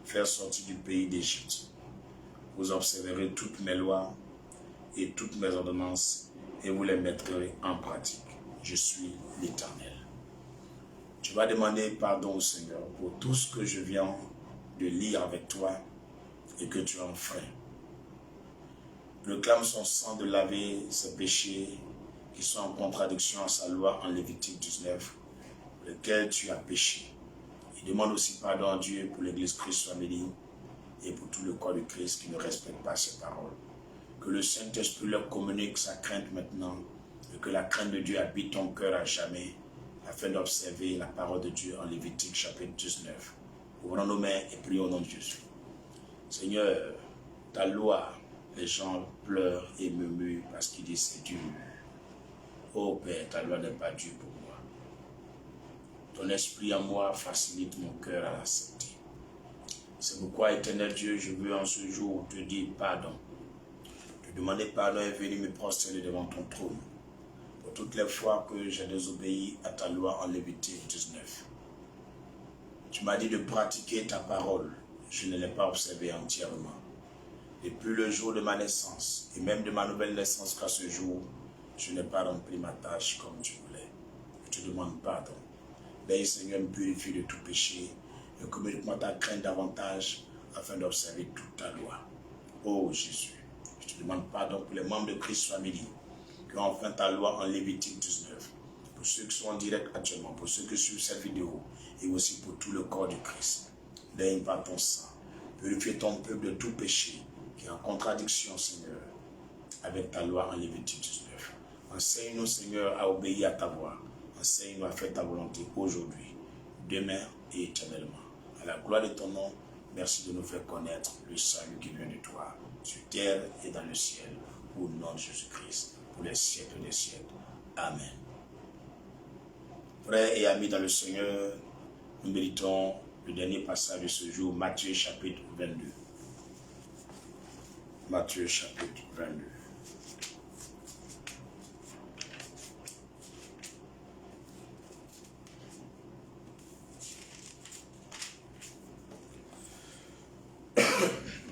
fait sortir du pays d'Égypte. Vous observerez toutes mes lois et toutes mes ordonnances et vous les mettrez en pratique. Je suis l'Éternel. Tu vas demander pardon au Seigneur pour tout ce que je viens de lire avec toi et que tu as enfreint. Réclame son sang de laver ses péchés qui sont en contradiction à sa loi en Lévitique 19, lequel tu as péché. Il demande aussi pardon à Dieu pour l'église Christ Family et pour tout le corps de Christ qui ne respecte pas ses paroles. Que le Saint-Esprit leur communique sa crainte maintenant et que la crainte de Dieu habite ton cœur à jamais afin d'observer la parole de Dieu en Lévitique chapitre 19. Ouvrons nos mains et prions au nom de Jésus. Seigneur, ta loi, les gens pleurent et murmurent parce qu'ils disent c'est dur. Oh Père, ta loi n'est pas dure pour moi. Ton esprit en moi facilite mon cœur à l'accepter. C'est pourquoi, éternel Dieu, je veux en ce jour te dire pardon. Te demander pardon et venir me prosterner devant ton trône. Pour toutes les fois que j'ai désobéi à ta loi en Lévitique 19. Tu m'as dit de pratiquer ta parole. Je ne l'ai pas observée entièrement. Depuis le jour de ma naissance, et même de ma nouvelle naissance qu'à ce jour, je n'ai pas rempli ma tâche comme tu voulais. Je te demande pardon. Veille, Seigneur, me purifie de tout péché et communique-moi ta crainte davantage afin d'observer toute ta loi. Oh Jésus, je te demande pardon pour les membres de Christ Family qui ont enfreint ta loi en Lévitique 19, pour ceux qui sont en direct actuellement, pour ceux qui suivent cette vidéo et aussi pour tout le corps du Christ. Daigne par ton sang, purifie ton peuple de tout péché qui est en contradiction, Seigneur, avec ta loi en Lévitique 19. Enseigne-nous, Seigneur, à obéir à ta voix. Enseigne-nous à faire ta volonté aujourd'hui, demain et éternellement. À la gloire de ton nom, merci de nous faire connaître le salut qui vient de toi, sur terre et dans le ciel, au nom de Jésus-Christ, pour les siècles des siècles. Amen. Frères et amis dans le Seigneur, nous méditons le dernier passage de ce jour, Matthieu chapitre 22. Matthieu chapitre 22.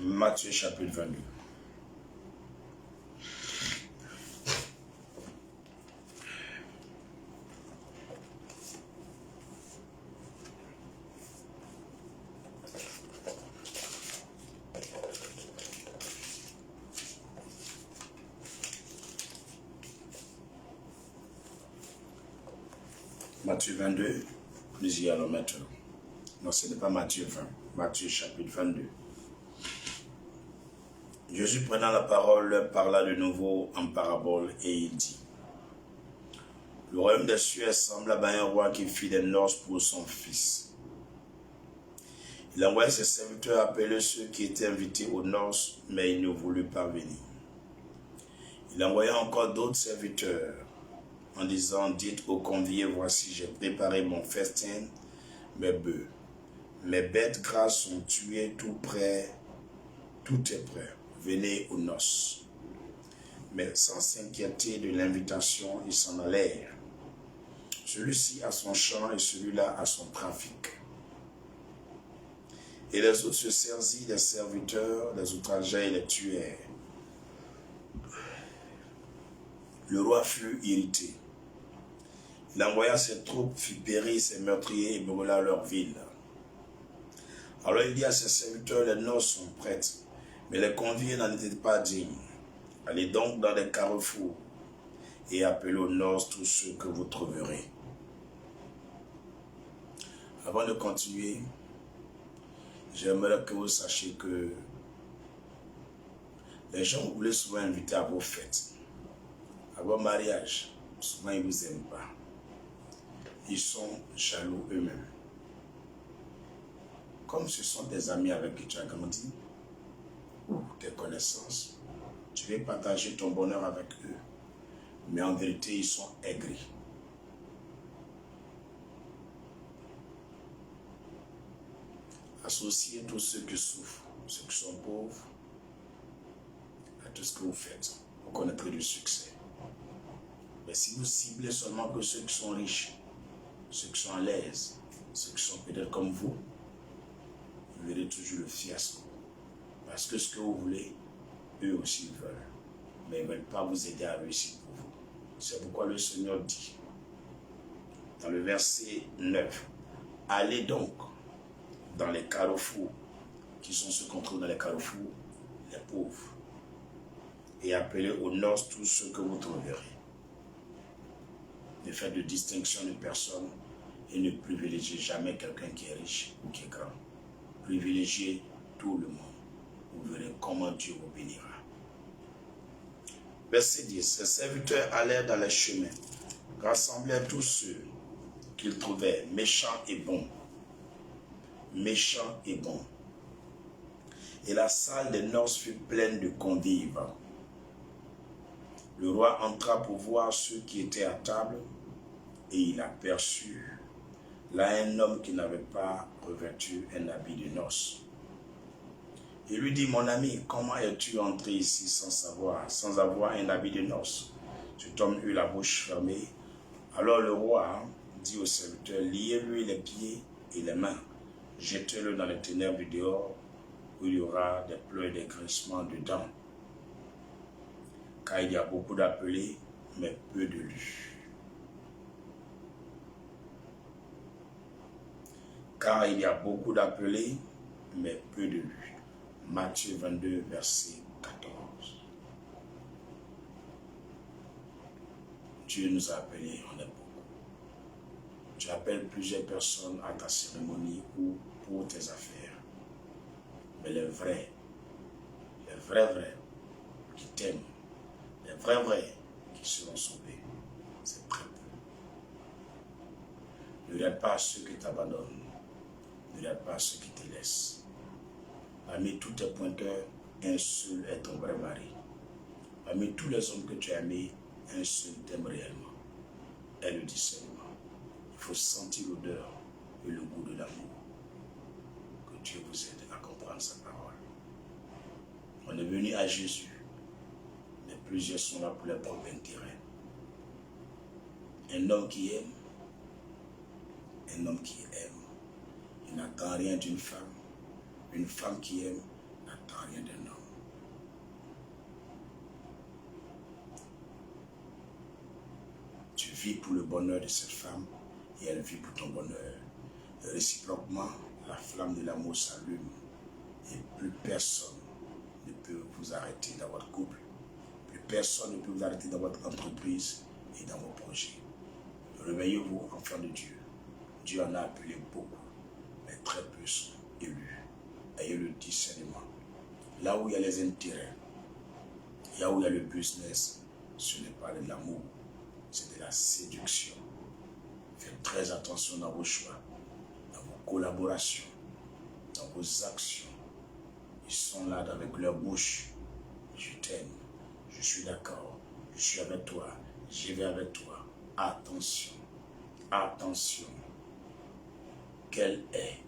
Matthieu chapitre 22. Matthieu 22, nous y allons maintenant. Non, ce n'est pas Matthieu 20, Matthieu chapitre 22. Jésus prenant la parole parla de nouveau en parabole et il dit: le royaume des cieux semblable à un roi qui fit des noces pour son fils. Il envoya ses serviteurs appeler ceux qui étaient invités aux noces, mais ils ne voulurent pas venir. Il envoya encore d'autres serviteurs en disant: dites aux conviés, voici, j'ai préparé mon festin, mes bœufs. Mes bêtes grasses sont tuées, tout est prêt. Venez aux noces. Mais sans s'inquiéter de l'invitation, ils s'en allèrent. Celui-ci a son champ et celui-là a son trafic. Et les autres se saisirent des serviteurs, les outragèrent et les tuèrent. Le roi fut irrité. Il envoya ses troupes, fit périr ses meurtriers et brûla leur ville. Alors il dit à ses serviteurs: les noces sont prêtes, mais les conviés n'en étaient pas dignes. Allez donc dans les carrefours et appelez aux noces tous ceux que vous trouverez. Avant de continuer, j'aimerais que vous sachiez que les gens vous voulez souvent inviter à vos fêtes, à vos mariages. Souvent ils ne vous aiment pas. Ils sont jaloux eux-mêmes. Comme ce sont des amis avec qui tu as grandi, ou tes connaissances, tu veux partager ton bonheur avec eux. Mais en vérité, ils sont aigris. associez tous ceux qui souffrent, ceux qui sont pauvres, à tout ce que vous faites. Vous connaîtrez du succès. Mais si vous ciblez seulement que ceux qui sont riches, ceux qui sont à l'aise, ceux qui sont peut-être comme vous verrez toujours le fiasco. Parce que ce que vous voulez, eux aussi veulent. Mais ils ne veulent pas vous aider à réussir pour vous. C'est pourquoi le Seigneur dit, dans le verset 9, allez donc dans les carrefours, qui sont ceux qu'on trouve dans les carrefours, les pauvres, et appelez aux noces tous ceux que vous trouverez. Ne faites de distinction de personne et ne privilégiez jamais quelqu'un qui est riche ou qui est grand. Privilégiez tout le monde. Vous verrez comment Dieu vous bénira. Verset 10. Ces serviteurs allèrent dans les chemins, rassemblèrent tous ceux qu'ils trouvaient méchants et bons. Méchants et bons. Et la salle des noces fut pleine de convives. Le roi entra pour voir ceux qui étaient à table, et il aperçut là un homme qui n'avait pas revêtu un habit de noces. Il lui dit, mon ami, comment es-tu entré ici sans avoir un habit de noces? Cet homme eut la bouche fermée. Alors le roi dit au serviteur, liez-lui les pieds et les mains, jetez-le dans les ténèbres du dehors, où il y aura des pleurs et des grincements dedans. Car il y a beaucoup d'appelés, mais peu de lus. Car il y a beaucoup d'appelés, mais peu de lus. Matthieu 22, verset 14. Dieu nous a appelés, on est beaucoup. Tu appelles plusieurs personnes à ta cérémonie ou pour tes affaires. Mais les vrais qui t'aiment, les vrais qui seront sauvés, c'est très peu. Ne regarde pas ceux qui t'abandonnent, ne regarde pas ceux qui te laissent. Parmi tous tes pointeurs, un seul est ton vrai mari. Parmi tous les hommes que tu as aimés, un seul t'aime réellement. Et le discernement. Il faut sentir l'odeur et le goût de l'amour. Que Dieu vous aide à comprendre sa parole. On est venu à Jésus, mais plusieurs sont là pour leur propre intérêt. Un homme qui aime, il n'attend rien d'une femme. Une femme qui aime n'attend rien d'un homme. Tu vis pour le bonheur de cette femme et elle vit pour ton bonheur. Et réciproquement, la flamme de l'amour s'allume et plus personne ne peut vous arrêter dans votre couple. Plus personne ne peut vous arrêter dans votre entreprise et dans vos projets. Réveillez-vous, enfants de Dieu. Dieu en a appelé beaucoup, mais très peu sont élus. Ayez le discernement. Là où il y a les intérêts, là où il y a le business, ce n'est pas de l'amour, c'est de la séduction. Faites très attention dans vos choix, dans vos collaborations, dans vos actions. Ils sont là avec leur bouche. Je t'aime, je suis d'accord, je suis avec toi, j'y vais avec toi. Attention, attention. Quel est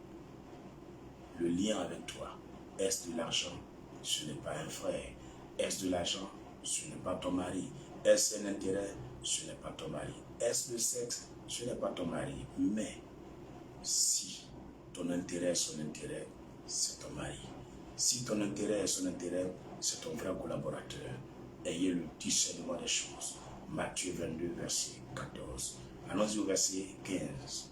le lien avec toi? Est-ce de l'argent? Ce n'est pas un frère. Est-ce de l'argent? Ce n'est pas ton mari. Est-ce un intérêt? Ce n'est pas ton mari. Est-ce le sexe? Ce n'est pas ton mari. Mais si ton intérêt est son intérêt, c'est ton mari. Si ton intérêt est son intérêt, c'est ton vrai collaborateur. Ayez le discernement des choses. Matthieu 22, verset 14. Allons-y au verset 15.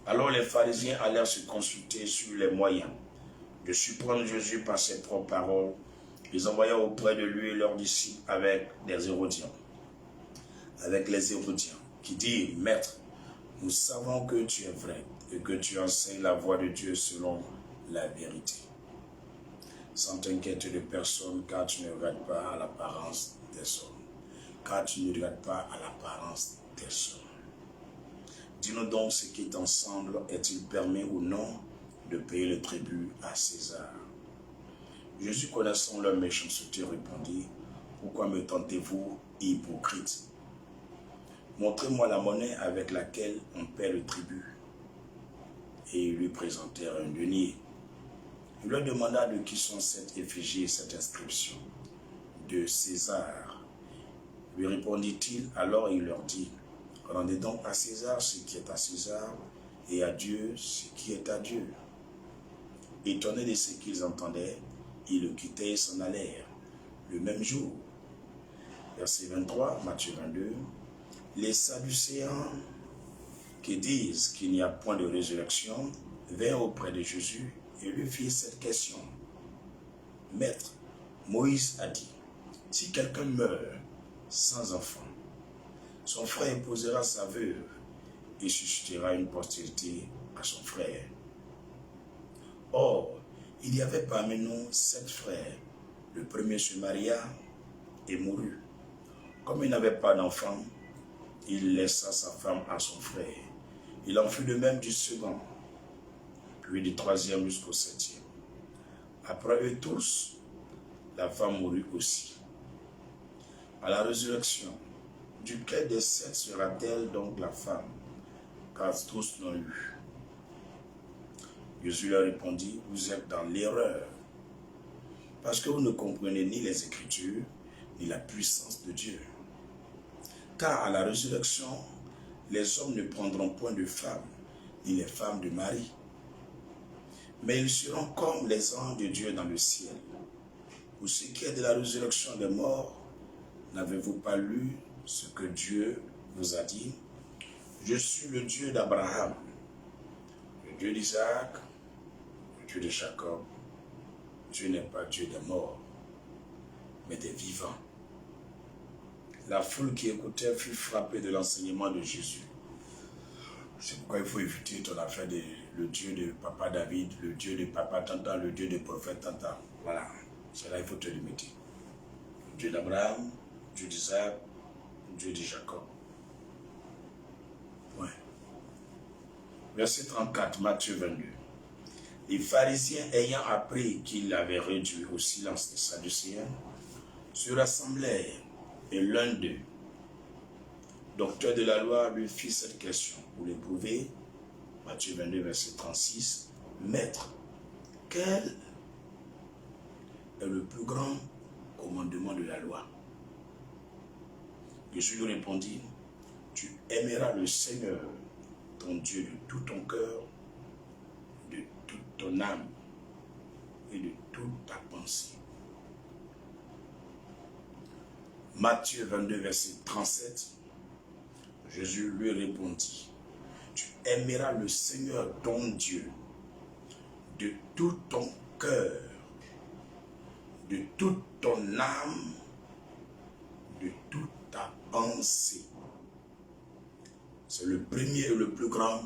Alors les pharisiens allèrent se consulter sur les moyens de surprendre Jésus par ses propres paroles. Ils envoyèrent auprès de lui leurs disciples avec les Hérodiens, qui dirent, Maître, nous savons que tu es vrai et que tu enseignes la voie de Dieu selon la vérité. Sans t'inquiéter de personne, car tu ne regardes pas à l'apparence des hommes. Car tu ne regardes pas à l'apparence des hommes. Dis-nous donc ce qui t'ensemble, est-il permis ou non de payer le tribut à César? Jésus, connaissant leur méchanceté, répondit, pourquoi me tentez-vous, hypocrite? Montrez-moi la monnaie avec laquelle on paie le tribut. et ils lui présentèrent un denier. Il leur demanda de qui sont cette effigie et cette inscription. De César. Lui répondit-il, alors il leur dit, rendez donc à César ce qui est à César, et à Dieu ce qui est à Dieu. Étonnés de ce qu'ils entendaient, ils le quittaient et s'en allèrent. Le même jour, verset 23, Matthieu 22, les Sadducéens qui disent qu'il n'y a point de résurrection vinrent auprès de Jésus et lui firent cette question. Maître, Moïse a dit, si quelqu'un meurt sans enfant, son frère épousera sa veuve et suscitera une postérité à son frère. Or, il y avait parmi nous 7 frères. Le premier se maria et mourut. Comme il n'avait pas d'enfant, il laissa sa femme à son frère. Il en fut de même du second, puis du troisième jusqu'au 7e. Après eux tous, la femme mourut aussi. À la résurrection, duquel des 7 sera-t-elle donc la femme, car tous l'ont eu? Jésus leur répondit, vous êtes dans l'erreur, parce que vous ne comprenez ni les Écritures, ni la puissance de Dieu. Car à la résurrection, les hommes ne prendront point de femme, ni les femmes de mari, mais ils seront comme les anges de Dieu dans le ciel. Pour ce qui est de la résurrection des morts, n'avez-vous pas lu ce que Dieu vous a dit? Je suis le Dieu d'Abraham, le Dieu d'Isaac, le Dieu de Jacob. Dieu n'est pas Dieu des morts, mais des vivants. La foule qui écoutait fut frappée de l'enseignement de Jésus. C'est pourquoi il faut éviter ton affaire de le Dieu de papa David, le Dieu de papa Tantan, le Dieu de prophète Tantan. Voilà, c'est là il faut te limiter. Le Dieu d'Abraham, Dieu d'Isaac, Dieu de Jacob. Point. Verset 34, Matthieu 22. Les pharisiens ayant appris qu'il avait réduit au silence les Sadducéens, se rassemblèrent et l'un d'eux, docteur de la loi, lui fit cette question pour l'éprouver. Matthieu 22, verset 36. Maître, quel est le plus grand commandement de la loi? Jésus lui répondit, tu aimeras le Seigneur, ton Dieu, de tout ton cœur, de toute ton âme et de toute ta pensée. Matthieu 22, verset 37, Jésus lui répondit, tu aimeras le Seigneur ton Dieu de tout ton cœur, de toute ton âme, de toute ta pensée. C'est le premier et le plus grand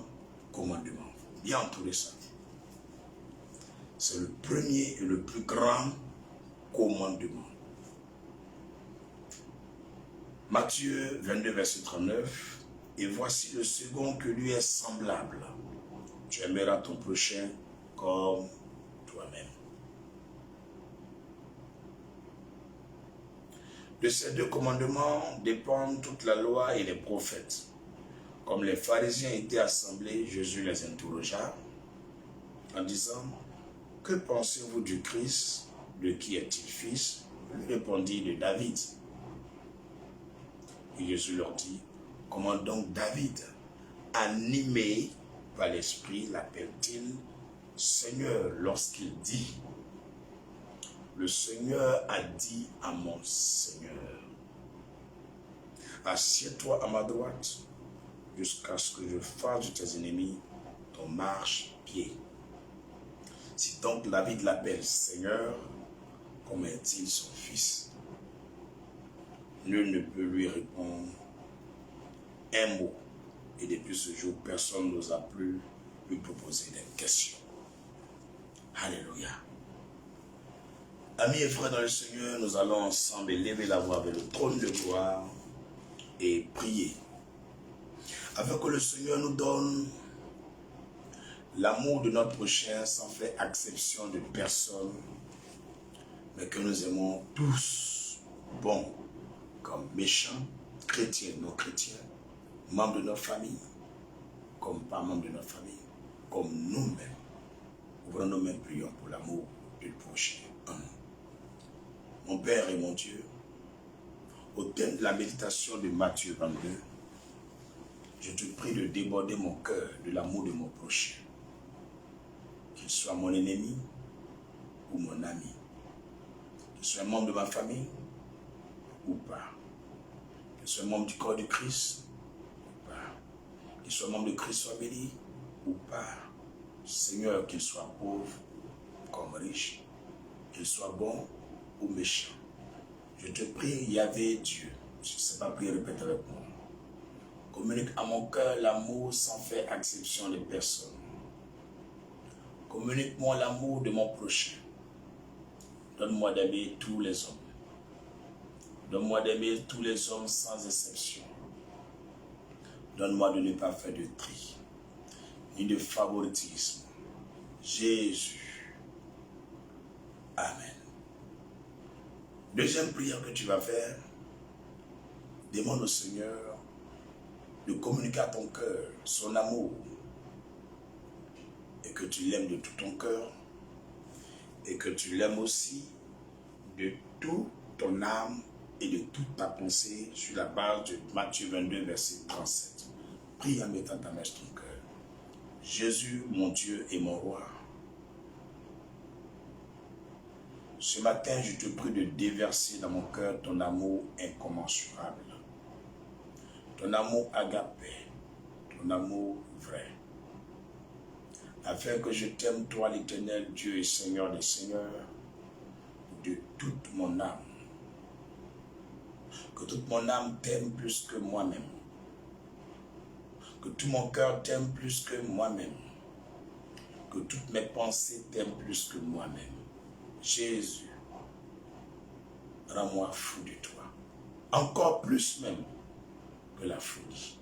commandement. Bien entourer ça. C'est le premier et le plus grand commandement. Matthieu 22, verset 39. Et voici le second que lui est semblable. Tu aimeras ton prochain comme toi-même. De ces 2 commandements dépendent toute la loi et les prophètes. Comme les pharisiens étaient assemblés, Jésus les interrogea en disant, que pensez-vous du Christ? De qui est-il fils? Il répondit, de David. Et Jésus leur dit, comment donc David, animé par l'Esprit, l'appelle-t-il Seigneur lorsqu'il dit, le Seigneur a dit à mon Seigneur, assieds-toi à ma droite, jusqu'à ce que je fasse de tes ennemis ton marche-pied. Si donc David l'appelle Seigneur, comment est-il son fils? Nul ne peut lui répondre un mot. Et depuis ce jour, personne n'osa plus lui proposer des questions. Alléluia. Amis et frères dans le Seigneur, nous allons ensemble élever la voix vers le trône de gloire et prier. Afin que le Seigneur nous donne l'amour de notre prochain sans faire exception de personne, mais que nous aimons tous, bons comme méchants, chrétiens, non chrétiens, membres de notre famille, comme pas membres de notre famille. comme nous-mêmes. Ouvrons nos mains, prions pour l'amour du prochain. Amen. Mon Père et mon Dieu, au thème de la méditation de Matthieu 22, je te prie de déborder mon cœur de l'amour de mon prochain. Qu'il soit mon ennemi ou mon ami. Qu'il soit un membre de ma famille ou pas. Qu'il soit un membre du corps de Christ ou pas. Qu'il soit membre de Christ Family ou pas. Seigneur, qu'il soit pauvre comme riche. Qu'il soit bon ou méchant. Je te prie, Yahvé Dieu. Je ne sais pas prier, répète avec moi. Communique à mon cœur l'amour sans faire exception de personne. Communique-moi l'amour de mon prochain. Donne-moi d'aimer tous les hommes. Donne-moi d'aimer tous les hommes sans exception. Donne-moi de ne pas faire de tri, ni de favoritisme. Jésus. Amen. Deuxième prière que tu vas faire, demande au Seigneur de communiquer à ton cœur son amour et que tu l'aimes de tout ton cœur et que tu l'aimes aussi de toute ton âme et de toute ta pensée sur la base de Matthieu 22, verset 37. Prie en mettant ta main sur ton cœur. Jésus, mon Dieu et mon roi, ce matin, je te prie de déverser dans mon cœur ton amour incommensurable. Ton amour agapé, ton amour vrai, afin que je t'aime, toi l'Éternel Dieu et Seigneur des Seigneurs, de toute mon âme. Que toute mon âme t'aime plus que moi-même. Que tout mon cœur t'aime plus que moi-même. Que toutes mes pensées t'aiment plus que moi-même. Jésus, rends-moi fou de toi. Encore plus même que la folie.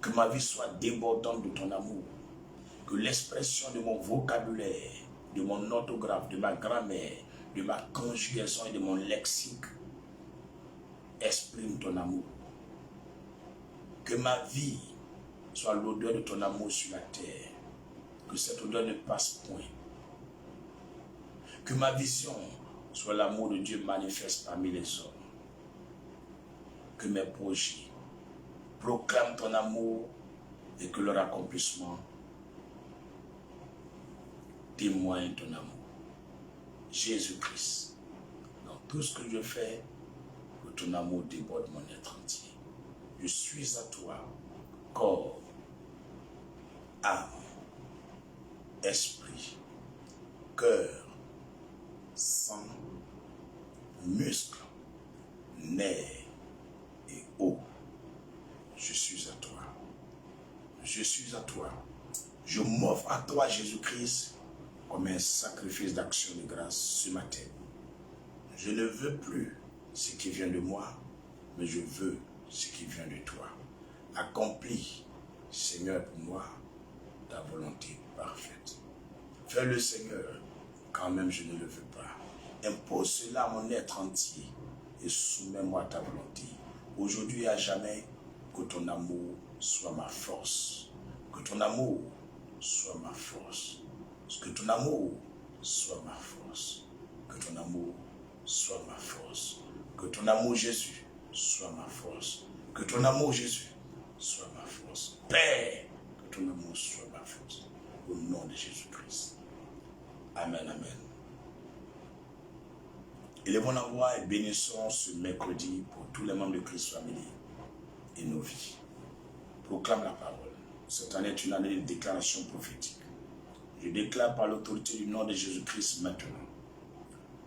Que ma vie soit débordante de ton amour. Que l'expression de mon vocabulaire, de mon orthographe, de ma grammaire, de ma conjugaison et de mon lexique exprime ton amour. Que ma vie soit l'odeur de ton amour sur la terre. Que cette odeur ne passe point. Que ma vision soit l'amour de Dieu manifeste parmi les hommes. Que mes projets proclament ton amour et que leur accomplissement témoigne ton amour. Jésus-Christ, dans tout ce que je fais, que ton amour déborde mon être entier. Je suis à toi, corps, âme, esprit, cœur, sang, muscles, nerfs et os. Je suis à toi. Je suis à toi. Je m'offre à toi, Jésus-Christ, comme un sacrifice d'action de grâce ce matin. Je ne veux plus ce qui vient de moi, mais je veux ce qui vient de toi. Accomplis, Seigneur, pour moi, ta volonté parfaite. Fais-le, Seigneur, quand même je ne le veux pas. Impose cela à mon être entier et soumets-moi à ta volonté. Aujourd'hui et à jamais, que ton amour soit ma force. Que ton amour soit ma force. Que ton amour soit ma force. Que ton amour soit ma force. Que ton amour, Jésus, soit ma force. Que ton amour, Jésus, soit ma force. Père, que ton amour soit ma force. Au nom de Jésus-Christ. Amen, amen. Élevons la voix et bénissons ce mercredi pour tous les membres de Christ Family et nos vies. Proclame la parole. Cette année est une année de déclaration prophétique. Je déclare par l'autorité du nom de Jésus-Christ maintenant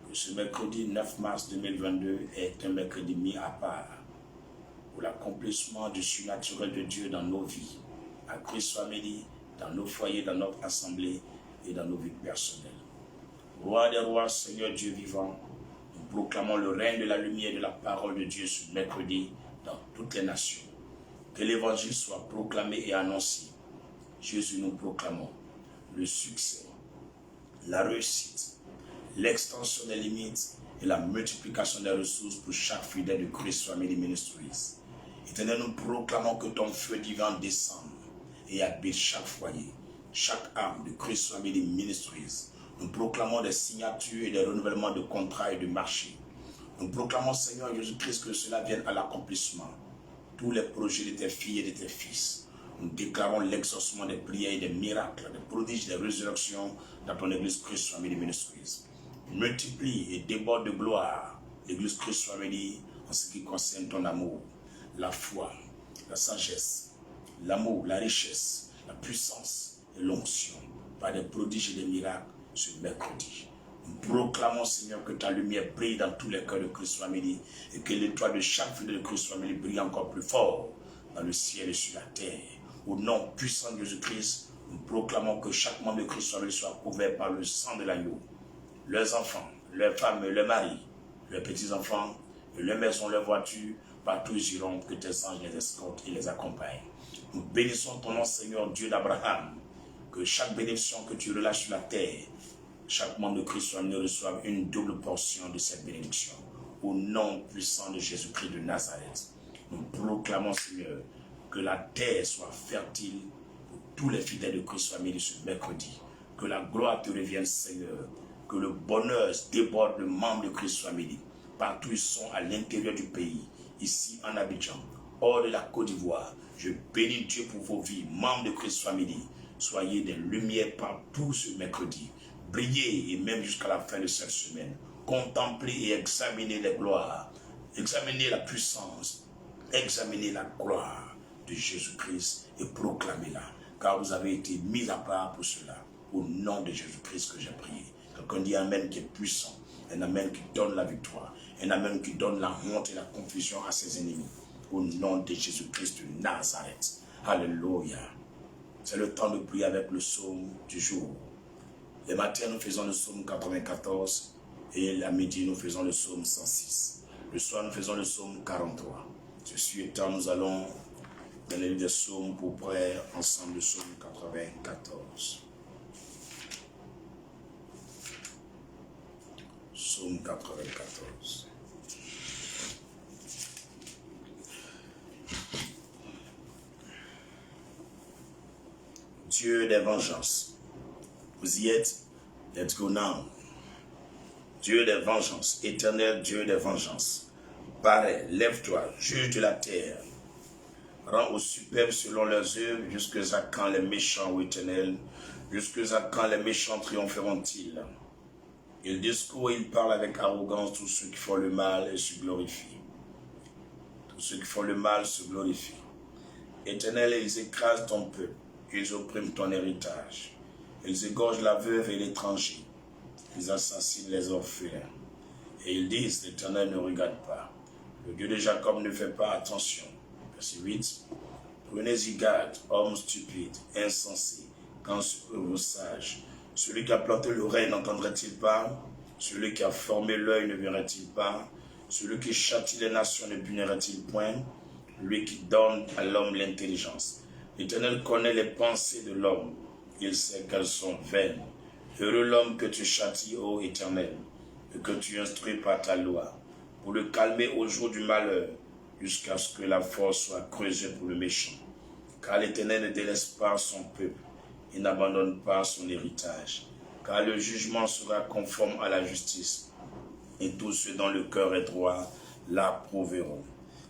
que ce mercredi 9 mars 2022 est un mercredi mis à part pour l'accomplissement du surnaturel de Dieu dans nos vies, à Christ Family, dans nos foyers, dans notre assemblée et dans nos vies personnelles. Roi des rois, Seigneur Dieu vivant, nous proclamons le règne de la lumière et de la parole de Dieu ce mercredi dans toutes les nations. Que l'évangile soit proclamé et annoncé. Jésus, nous proclamons le succès, la réussite, l'extension des limites et la multiplication des ressources pour chaque fidèle de Christ Family Ministries. Éternel, nous proclamons que ton feu divin descende et habite chaque foyer, chaque âme de Christ Family Ministries. Nous proclamons des signatures et des renouvellements de contrats et de marchés. Nous proclamons, Seigneur Jésus-Christ, que cela vienne à l'accomplissement. Tous les projets de tes filles et de tes fils. Nous déclarons l'exaucement des prières et des miracles, des prodiges, des résurrections dans ton Église Christ Family Ministries. Multiplie et déborde de gloire l'Église Christ Family en ce qui concerne ton amour, la foi, la sagesse, l'amour, la richesse, la puissance et l'onction par des prodiges et des miracles ce mercredi. Nous proclamons, Seigneur, que ta lumière brille dans tous les cœurs de Christ Family et que l'étoile de chaque fidèle de Christ Family brille encore plus fort dans le ciel et sur la terre. Au nom puissant de Jésus-Christ, nous proclamons que chaque membre de Christ Family soit couvert par le sang de l'agneau. Leurs enfants, leurs femmes, leurs maris, leurs petits-enfants, leurs maisons, leurs voitures, partout ils iront, que tes anges les escortent et les accompagnent. Nous bénissons ton nom, Seigneur, Dieu d'Abraham, que chaque bénédiction que tu relâches sur la terre, chaque membre de Christ reçoive une double portion de cette bénédiction. Au nom puissant de Jésus-Christ de Nazareth, nous proclamons, Seigneur, que la terre soit fertile pour tous les fidèles de Christ Family ce mercredi. Que la gloire te revienne, Seigneur. Que le bonheur déborde de membres de Christ Family. Partout ils sont à l'intérieur du pays, ici en Abidjan, hors de la Côte d'Ivoire. Je bénis Dieu pour vos vies, membres de Christ Family. Soyez des lumières partout ce mercredi. Brillez et même jusqu'à la fin de cette semaine. Contemplez et examinez les gloires. Examinez la puissance. Examinez la gloire de Jésus-Christ et proclamez-la. Car vous avez été mis à part pour cela. Au nom de Jésus-Christ que j'ai prié. Quelqu'un dit Amen qui est puissant. Un Amen qui donne la victoire. Un Amen qui donne la honte et la confusion à ses ennemis. Au nom de Jésus-Christ de Nazareth. Alléluia. C'est le temps de prier avec le psaume du jour. Le matin, nous faisons le psaume 94 et la midi, nous faisons le psaume 106. Le soir, nous faisons le psaume 43. Ceci étant, nous allons dans le livre des psaumes pour prier ensemble le psaume 94. Psaume 94. Dieu des vengeances. Vous y êtes? Let's go now. Dieu des vengeances, éternel Dieu des vengeances. Parais, lève-toi, juge de la terre. Rends aux superbes selon leurs œuvres, jusqu'à quand les méchants, ô éternel, jusqu'à quand les méchants triompheront-ils? Ils discourent et ils parlent avec arrogance, tous ceux qui font le mal et se glorifient. Tous ceux qui font le mal se glorifient. Éternel, ils écrasent ton peuple, ils oppriment ton héritage. Ils égorgent la veuve et l'étranger. Ils assassinent les orphelins. Et ils disent, l'Éternel ne regarde pas. Le Dieu de Jacob ne fait pas attention. Verset 8. Prenez-y garde, hommes stupides, insensés, quand vous sages. Celui qui a planté l'oreille n'entendrait-il pas? Celui qui a formé l'œil ne verrait-il pas? Celui qui châtie les nations ne punirait-il point? Lui qui donne à l'homme l'intelligence. L'Éternel connaît les pensées de l'homme. Il sait qu'elles sont vaines. Heureux l'homme que tu châties, ô Éternel, et que tu instruis par ta loi, pour le calmer au jour du malheur, jusqu'à ce que la force soit creusée pour le méchant. Car l'Éternel ne délaisse pas son peuple, il n'abandonne pas son héritage. Car le jugement sera conforme à la justice, et tous ceux dont le cœur est droit l'approuveront.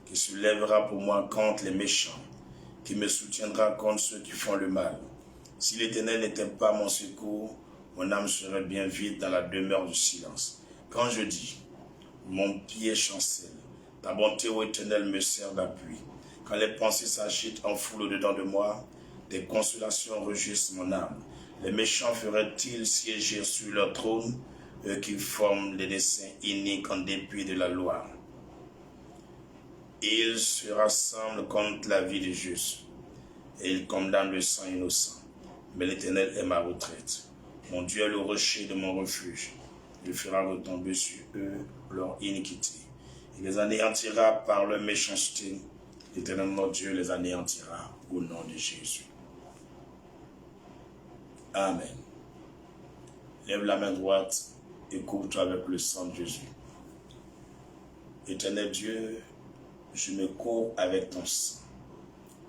Qui se lèvera pour moi contre les méchants, qui me soutiendra contre ceux qui font le mal. Si l'Éternel n'était pas mon secours, mon âme serait bien vide dans la demeure du silence. Quand je dis, mon pied chancelle, ta bonté, ô Éternel, me sert d'appui. Quand les pensées s'agitent en foule au-dedans de moi, des consolations réjouissent mon âme. Les méchants feraient-ils siéger sur leur trône, eux qui forment les desseins iniques en dépit de la loi? Ils se rassemblent contre la vie des justes, et ils condamnent le sang innocent. Mais l'Éternel est ma retraite. Mon Dieu est le rocher de mon refuge. Il fera retomber sur eux leur iniquité. Il les anéantira par leur méchanceté. L'Éternel, notre Dieu, les anéantira au nom de Jésus. Amen. Lève la main droite et couvre-toi avec le sang de Jésus. Éternel Dieu, je me couvre avec ton sang.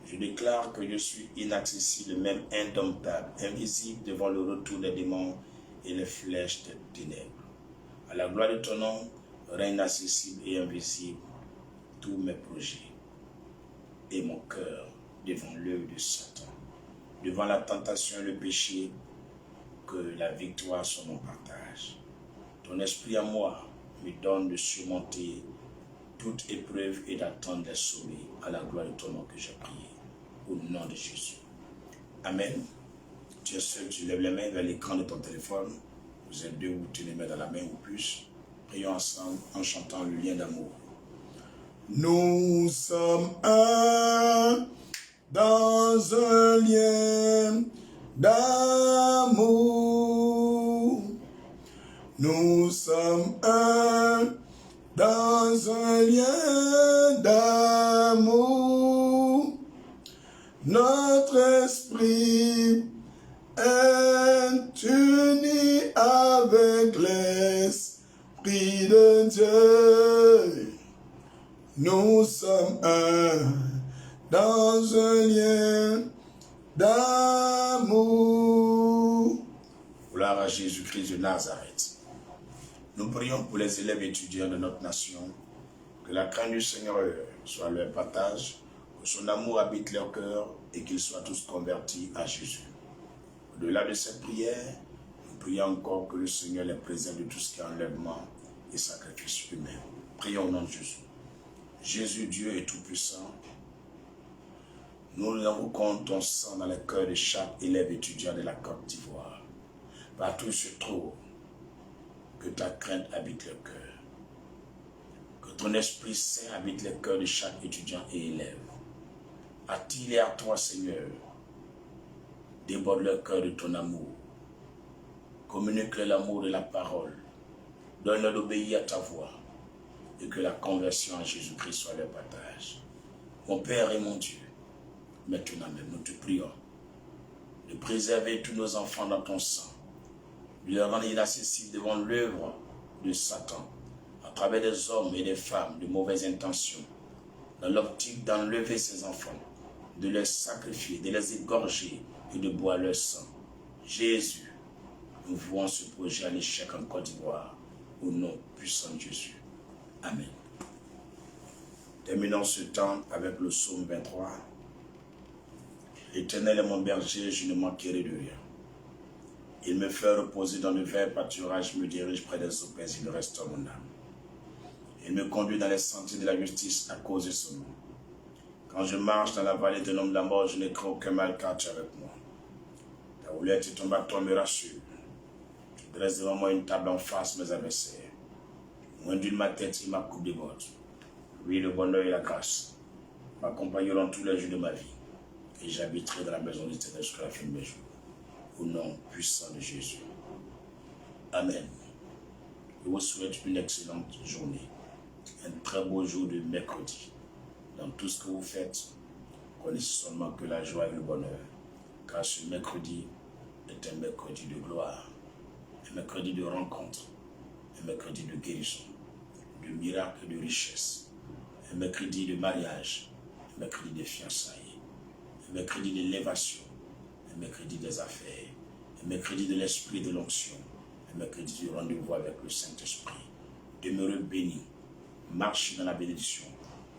Je déclare que je suis inaccessible, même indomptable, invisible devant le retour des démons et les flèches des ténèbres. À la gloire de ton nom, règne inaccessible et invisible tous mes projets et mon cœur devant l'œuvre de Satan, devant la tentation et le péché, que la victoire soit mon partage. Ton esprit à moi me donne de surmonter toute épreuve et d'attendre les sauver à la gloire de ton nom que j'ai prié. Au nom de Jésus. Amen. Tu es seul, tu lèves les mains vers l'écran de ton téléphone. Vous êtes deux, vous tenez les mains dans la main ou plus. Prions ensemble en chantant le lien d'amour. Nous sommes un dans un lien d'amour. Nous sommes un dans un lien d'amour. Notre esprit est uni avec l'Esprit de Dieu. Nous sommes un dans un lien d'amour. Gloire à Jésus-Christ de Nazareth. Nous prions pour les élèves étudiants de notre nation, que la crainte du Seigneur soit leur partage, que son amour habite leur cœur et qu'ils soient tous convertis à Jésus. Au-delà de cette prière, nous prions encore que le Seigneur les préserve de tout ce qui est enlèvement et sacrifice humain. Prions au nom de Jésus. Jésus, Dieu est tout-puissant, nous invoquons ton sang dans le cœur de chaque élève étudiant de la Côte d'Ivoire. Partout où se trouve, que ta crainte habite le cœur. Que ton Esprit Saint habite le cœur de chaque étudiant et élève. Attire-les à toi, Seigneur. Déborde leur cœur de ton amour. Communique-leur l'amour de la parole. Donne-leur d'obéir à ta voix. Et que la conversion à Jésus-Christ soit leur partage. Mon Père et mon Dieu, maintenant même, nous te prions de préserver tous nos enfants dans ton sang, de les rendre inaccessibles devant l'œuvre de Satan, à travers des hommes et des femmes de mauvaises intentions, dans l'optique d'enlever ces enfants, de les sacrifier, de les égorger et de boire leur sang. Jésus, nous voyons ce projet à l'échec en Côte d'Ivoire, au nom puissant de Jésus. Amen. Terminons ce temps avec le psaume 23. L'Éternel est mon berger, je ne manquerai de rien. Il me fait reposer dans de verts pâturages, me dirige près des eaux paisibles, restaure mon âme. Il me conduit dans les sentiers de la justice à cause de son nom. Quand je marche dans la vallée de l'homme de la mort, je ne crains aucun mal car tu es avec moi. Ta houlette et ton bâton me rassurent. Tu dresses devant moi une table en face mes adversaires. Moins d'une ma tête et ma coupe de bottes. Oui, le bonheur et la grâce m'accompagneront tous les jours de ma vie. Et j'habiterai dans la maison de l'Éternel jusqu'à la fin de mes jours. Au nom puissant de Jésus. Amen. Je vous souhaite une excellente journée. Un très beau jour de mercredi. Dans tout ce que vous faites, connaissez seulement que la joie et le bonheur. Car ce mercredi est un mercredi de gloire. Un mercredi de rencontre. Un mercredi de guérison. De miracles et de richesse. Un mercredi de mariage. Un mercredi de fiançailles. Un mercredi d'élévation, un mercredi des affaires, un mercredi de l'esprit de l'onction, un mercredi du rendez-vous avec le Saint-Esprit. Demeurez bénis, marchez dans la bénédiction,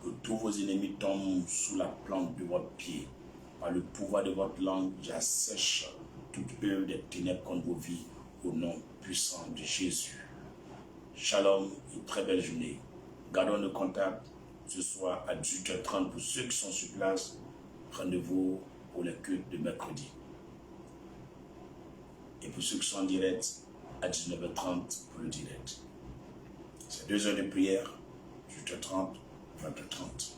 que tous vos ennemis tombent sous la plante de votre pied. Par le pouvoir de votre langue, j'assèche toute œuvre des ténèbres contre vos vies, au nom puissant de Jésus. Shalom, une très belle journée. Gardons le contact ce soir à 18h30 pour ceux qui sont sur place. Rendez-vous pour les cultes de mercredi. Et pour ceux qui sont en direct, à 19h30 pour le direct. C'est 2 heures de prière, 18h30, 20h30.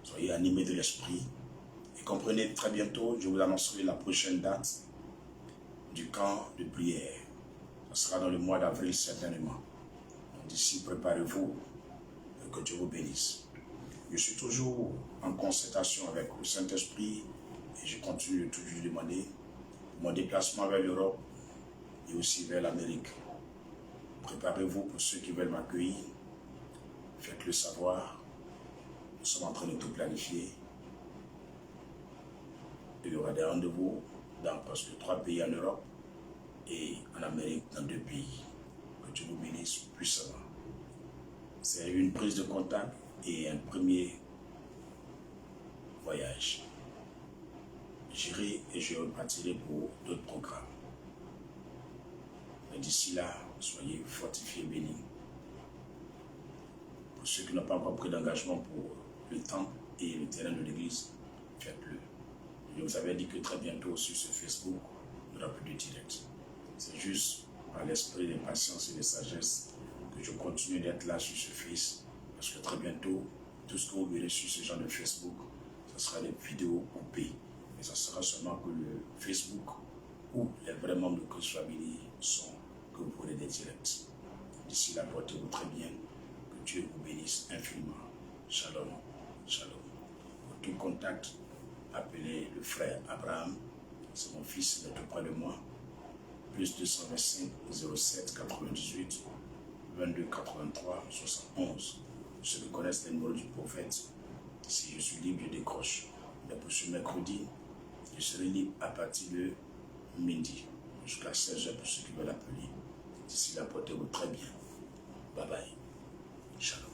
Soyez animés de l'esprit. Et comprenez, très bientôt, je vous annoncerai la prochaine date du camp de prière. Ce sera dans le mois d'avril certainement. Donc d'ici, préparez-vous et que Dieu vous bénisse. Je suis toujours en concertation avec le Saint-Esprit et je continue de toujours demander mon déplacement vers l'Europe et aussi vers l'Amérique. Préparez-vous pour ceux qui veulent m'accueillir. Faites-le savoir. Nous sommes en train de tout planifier. Il y aura des rendez-vous dans presque 3 pays en Europe et en Amérique, dans 2 pays. Que Dieu vous bénisse puissamment. C'est une prise de contact et un premier voyage. J'irai et je repartirai pour d'autres programmes. Mais d'ici là, soyez fortifiés, bénis. Pour ceux qui n'ont pas encore pris d'engagement pour le temple et le terrain de l'église, faites-le. Je vous avais dit que très bientôt sur ce Facebook, il n'y aura plus de direct. C'est juste par l'esprit de patience et de sagesse que je continue d'être là sur ce Face. Parce que très bientôt, tout ce que vous verrez sur ce genre de Facebook, ce sera des vidéos coupées. Et ce sera seulement que le Facebook où les vrais membres de Christ Family sont, que vous pourrez des directs. D'ici là, portez-vous très bien. Que Dieu vous bénisse infiniment. Shalom. Shalom. Pour tout contact, appelez le frère Abraham. C'est mon fils, il est tout près de moi. Plus 225 07 98 22 83 71. Ceux qui connaissent les numéros du prophète, si je suis libre, je décroche. Mais pour ce mercredi, je serai libre à partir de midi jusqu'à 16h pour ceux qui veulent appeler. D'ici là, portez-vous très bien. Bye bye. Shalom.